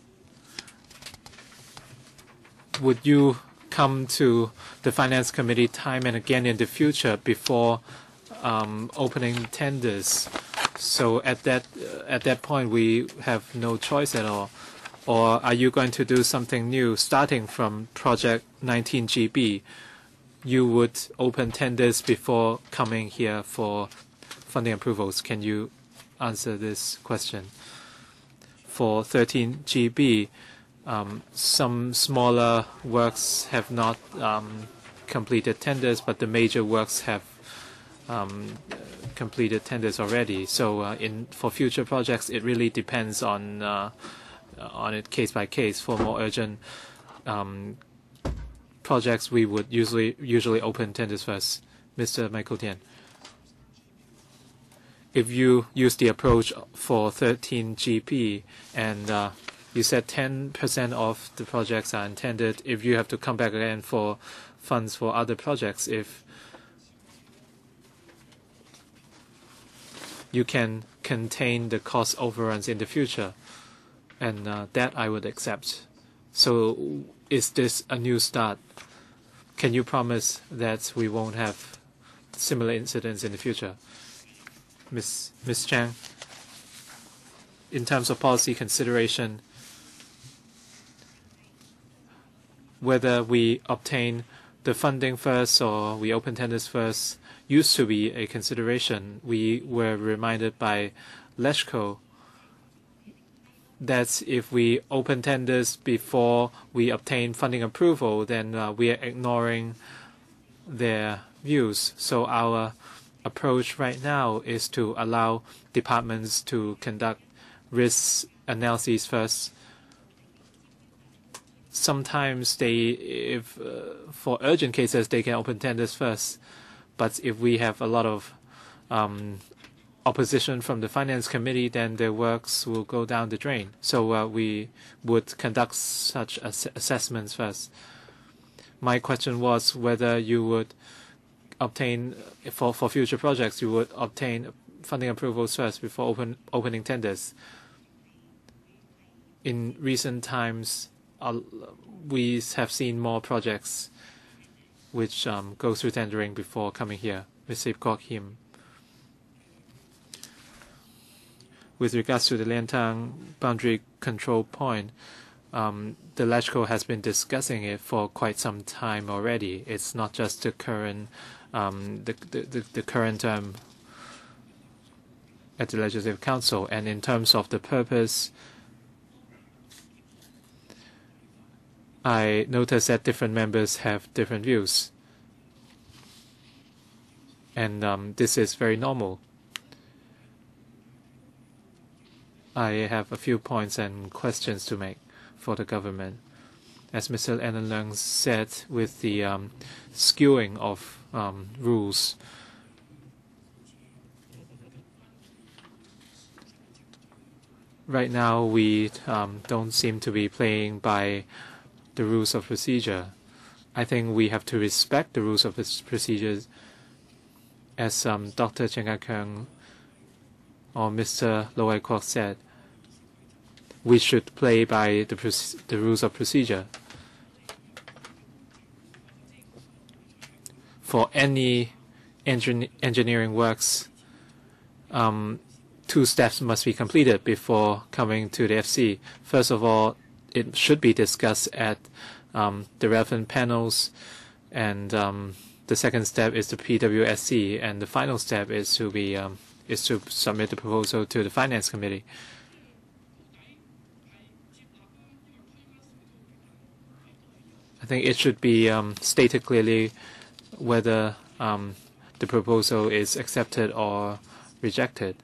would you come to the Finance Committee time and again in the future before opening tenders? So at that point, we have no choice at all. Or are you going to do something new, starting from project 19 GB? You would open tenders before coming here for funding approvals. Can you answer this question? For 13 GB, some smaller works have not completed tenders, but the major works have completed tenders already. So for future projects, it really depends on it case by case. For more urgent projects, we would usually open tenders first. Mr. Michael Tian. If you use the approach for 13 GP and you said 10% of the projects are intended, if you have to come back again for funds for other projects, if you can contain the cost overruns in the future, and that I would accept. So is this a new start? Can you promise that we won't have similar incidents in the future? Ms. Chang, in terms of policy consideration, whether we obtain the funding first or we open tenders first used to be a consideration. We were reminded by LESCO that if we open tenders before we obtain funding approval, then we are ignoring their views. So our approach right now is to allow departments to conduct risk analyses first. Sometimes if for urgent cases, they can open tenders first. But if we have a lot of opposition from the Finance Committee, then the works will go down the drain. So we would conduct such assessments first. My question was whether you would obtain, for future projects, you would obtain funding approvals first before opening tenders. In recent times, we have seen more projects which go through tendering before coming here. Mr. Kwok Him. With regards to the Liantang boundary control point, the LESCO has been discussing it for quite some time already. It's not just the current current term at the Legislative Council. And in terms of the purpose, I noticed that different members have different views. And this is very normal. I have a few points and questions to make for the government. As Mr. Allen Leung said, with the skewing of rules, right now we don't seem to be playing by the rules of procedure. I think we have to respect the rules of procedures, as Dr. Cheng Kang or Mr. Loy Kwok said. we should play by the rules of procedure. For any engineering works, 2 steps must be completed before coming to the FC. First of all, it should be discussed at the relevant panels, and the second step is the PWSC, and the final step is to submit the proposal to the Finance Committee. I think it should be stated clearly whether the proposal is accepted or rejected.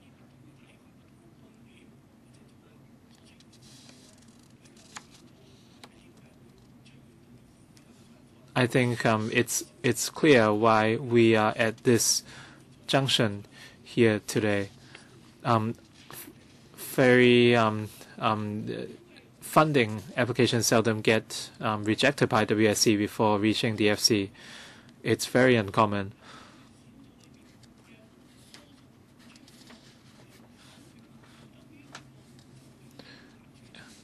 I think it's clear why we are at this junction here today. Funding applications seldom get rejected by WSC before reaching the FC. It's very uncommon.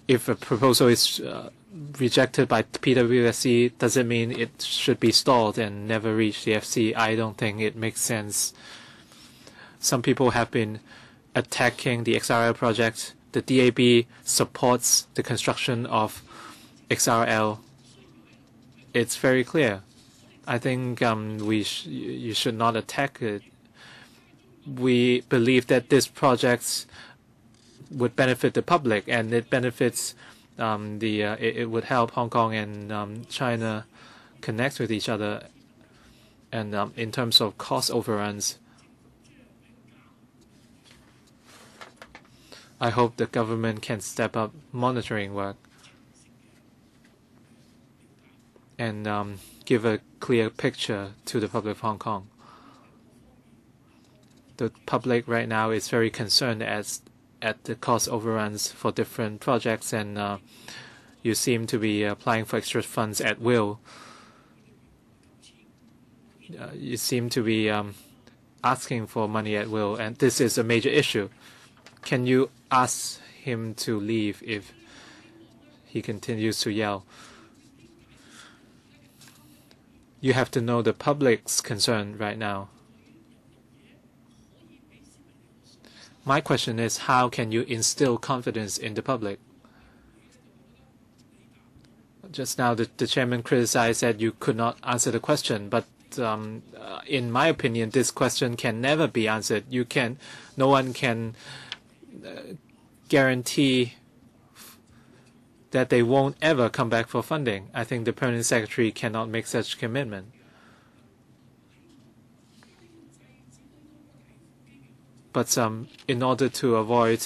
If a proposal is rejected by PWSC, does it mean it should be stalled and never reach the FC? I don't think it makes sense. Some people have been attacking the XRL project. The DAB supports the construction of XRL. It's very clear. I think you should not attack it. We believe that this project would benefit the public, and it benefits it would help Hong Kong and China connect with each other. And in terms of cost overruns, I hope the government can step up monitoring work and give a clear picture to the public of Hong Kong. The public right now is very concerned at the cost overruns for different projects, and you seem to be applying for extra funds at will. You seem to be asking for money at will, and this is a major issue. Can you ask him to leave if he continues to yell? You have to know the public's concern right now. My question is, how can you instill confidence in the public? Just now, the chairman criticized that you could not answer the question, but in my opinion, this question can never be answered. No one can guarantee that they won't ever come back for funding. I think the permanent secretary cannot make such commitment. But in order to avoid,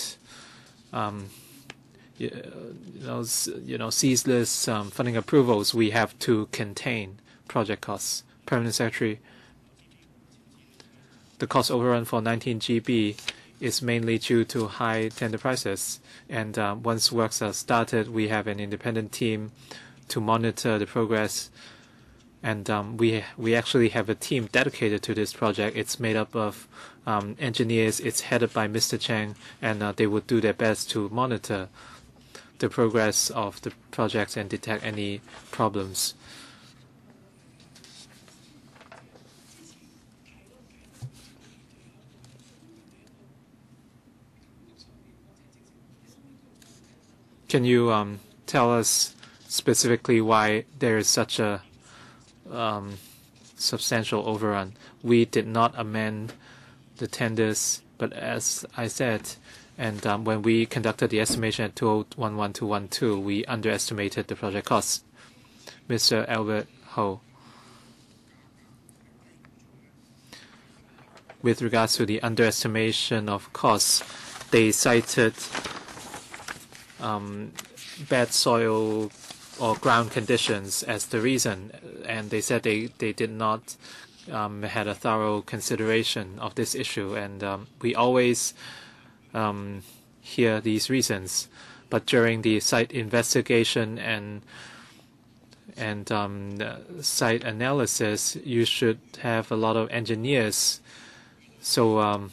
ceaseless funding approvals, we have to contain project costs. Permanent Secretary, the cost overrun for 19 GB is mainly due to high tender prices. And once works are started, we have an independent team to monitor the progress. And we actually have a team dedicated to this project. It's made up of engineers. It's headed by Mr. Cheng, and they would do their best to monitor the progress of the projects and detect any problems. Can you tell us specifically why there is such a substantial overrun? We did not amend the tenders, but as I said, and when we conducted the estimation at 2011-212, we underestimated the project costs. Mr. Albert Ho. With regards to the underestimation of costs, they cited bad soil or ground conditions as the reason, and they said they did not had a thorough consideration of this issue, and we always hear these reasons. But during the site investigation and site analysis, you should have a lot of engineers, so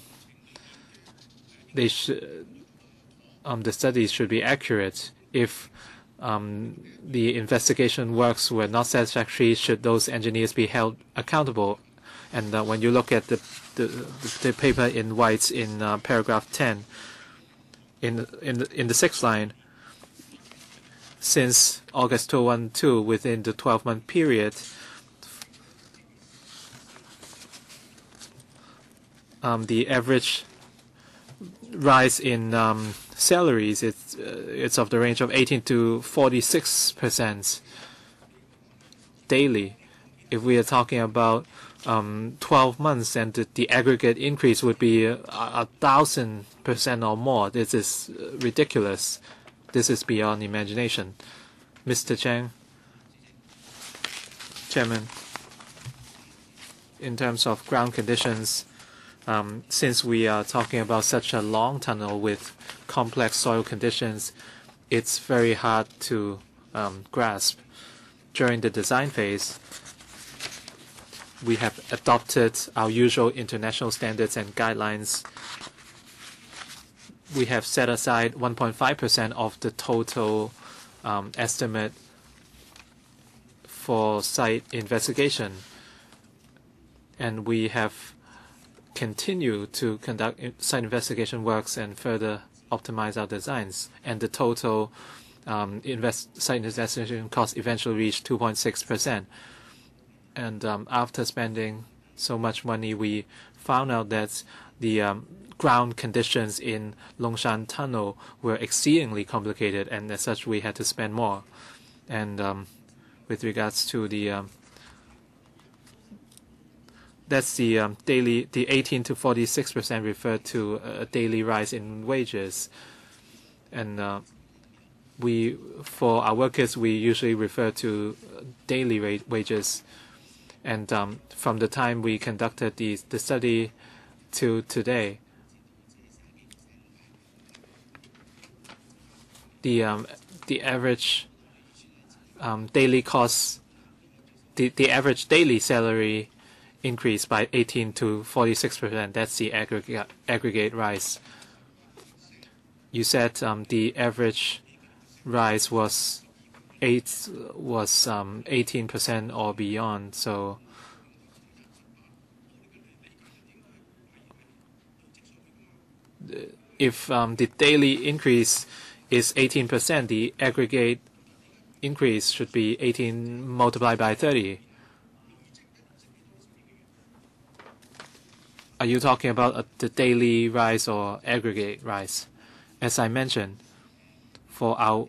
they should. the studies should be accurate. If the investigation works were not satisfactory, should those engineers be held accountable? And when you look at the paper in white in paragraph 10, in the sixth line, since August 2012, within the 12-month period, the average rise in salaries, it's of the range of 18 to 46% daily. If we are talking about 12 months, then the aggregate increase would be 1,000% or more. This is ridiculous. This is beyond imagination. Mr. Chang, Chairman, in terms of ground conditions, since we are talking about such a long tunnel with complex soil conditions, it's very hard to grasp. During the design phase, we have adopted our usual international standards and guidelines. We have set aside 1.5% of the total estimate for site investigation, and we have continued to conduct site investigation works and further optimize our designs. And the total site investigation cost eventually reached 2.6%. And after spending so much money, we found out that the ground conditions in Longshan Tunnel were exceedingly complicated, and as such, we had to spend more. And with regards to the that's the daily, the 18 to 46% referred to a daily rise in wages, and for our workers, we usually refer to daily wages. And from the time we conducted the study to today, the average daily cost, the average daily salary increased by 18 to 46%. That's the aggregate rise. You said the average rise was 18% or beyond. So if the daily increase is 18%, the aggregate increase should be 18 multiplied by 30. Are you talking about the daily rise or aggregate rise? As I mentioned, for our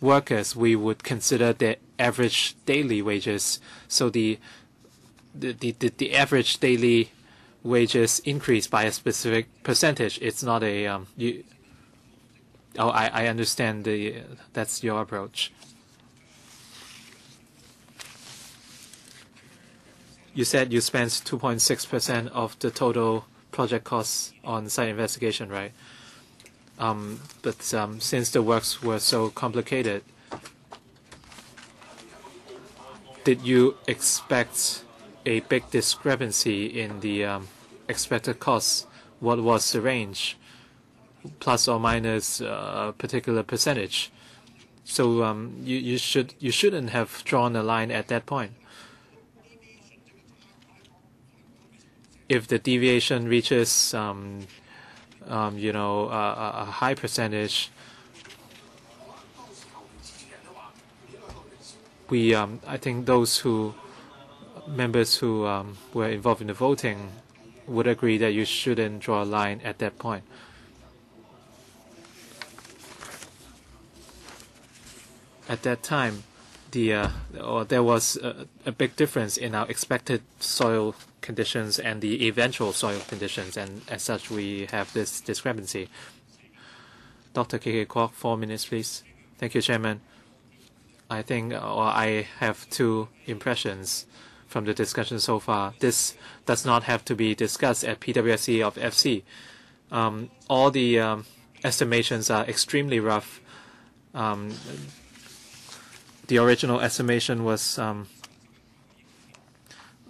workers, we would consider the average daily wages. So the average daily wages increase by a specific percentage. It's not a I understand that's your approach. You said you spent 2.6% of the total project costs on site investigation, right? But since the works were so complicated, did you expect a big discrepancy in the expected costs? What was the range, plus or minus a particular percentage? So you shouldn't have drawn a line at that point. If the deviation reaches a high percentage, I think those members who were involved in the voting would agree that you shouldn't draw a line at that point. At that time, there was a big difference in our expected soil conditions and the eventual soil conditions, and as such, we have this discrepancy. Dr. K.K. Kwok, 4 minutes, please. Thank you, Chairman. I think I have two impressions from the discussion so far. This does not have to be discussed at PWSC of FC. All the estimations are extremely rough. The original estimation was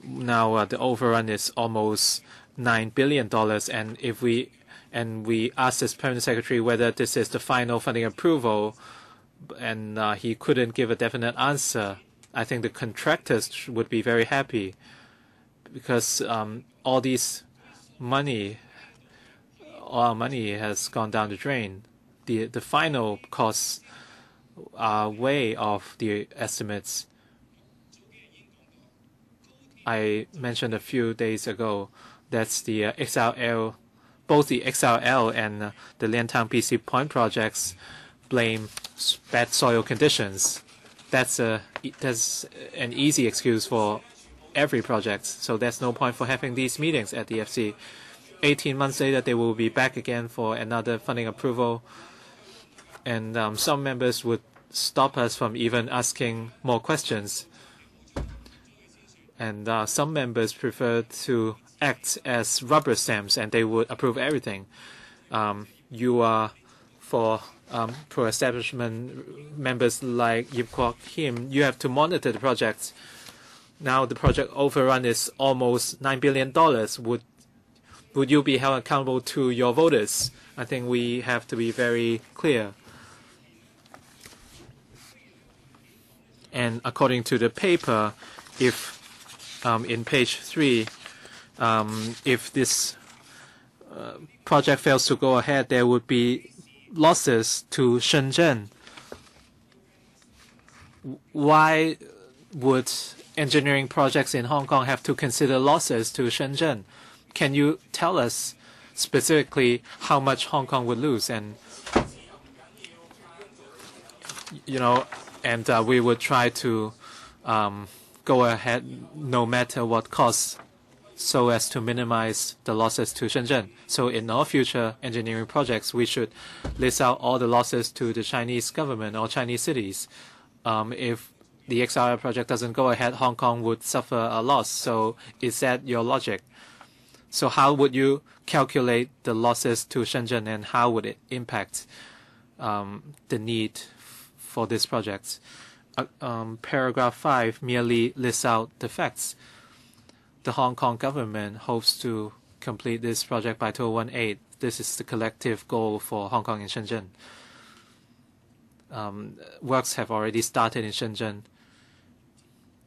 now the overrun is almost $9 billion, and if we And we asked this permanent secretary whether this is the final funding approval, and he couldn't give a definite answer. I think the contractors would be very happy because all our money has gone down the drain. The final costs are way off the estimates. I mentioned a few days ago that's the XRL, both the XRL and the Liantang PC Point projects blame bad soil conditions. That's an easy excuse for every project, so there's no point for having these meetings at the FC. 18 months later, they will be back again for another funding approval, and some members would stop us from even asking more questions. And some members prefer to act as rubber stamps, and they would approve everything. You are for pro-establishment members like Yip Kwok Him. You have to monitor the project. Now the project overrun is almost $9 billion. Would you be held accountable to your voters? I think we have to be very clear. And according to the paper, if in page 3, if this project fails to go ahead, there would be losses to Shenzhen. Why would engineering projects in Hong Kong have to consider losses to Shenzhen? Can you tell us specifically how much Hong Kong would lose? And we would try to go ahead no matter what costs, so as to minimize the losses to Shenzhen. So in all future engineering projects, we should list out all the losses to the Chinese government or Chinese cities. If the XRL project doesn't go ahead, Hong Kong would suffer a loss. So is that your logic? So how would you calculate the losses to Shenzhen, and how would it impact the need for this project? Paragraph 5 merely lists out the facts. The Hong Kong government hopes to complete this project by 2018. This is the collective goal for Hong Kong and Shenzhen. Works have already started in Shenzhen.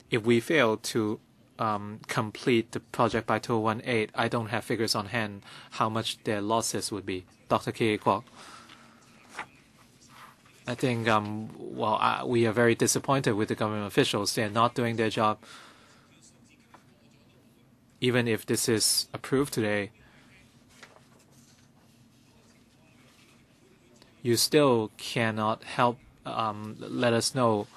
If we fail to complete the project by 2018, I don't have figures on hand how much their losses would be. Dr. K. Kwok. I think, we are very disappointed with the government officials. They are not doing their job. Even if this is approved today, you still cannot help let us know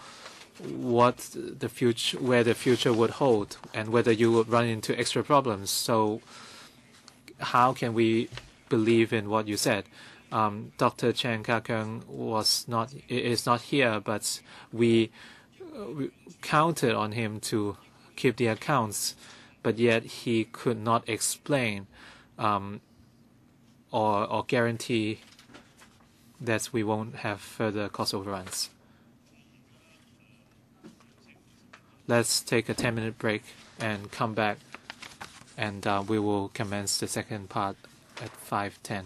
what the future, where the future would hold, and whether you would run into extra problems. So how can we believe in what you said? Dr. Chen Ka-keung is not here, but we counted on him to keep the accounts, but yet he could not explain or guarantee that we won't have further cost overruns. Let's take a 10-minute break and come back, and we will commence the second part at 5:10.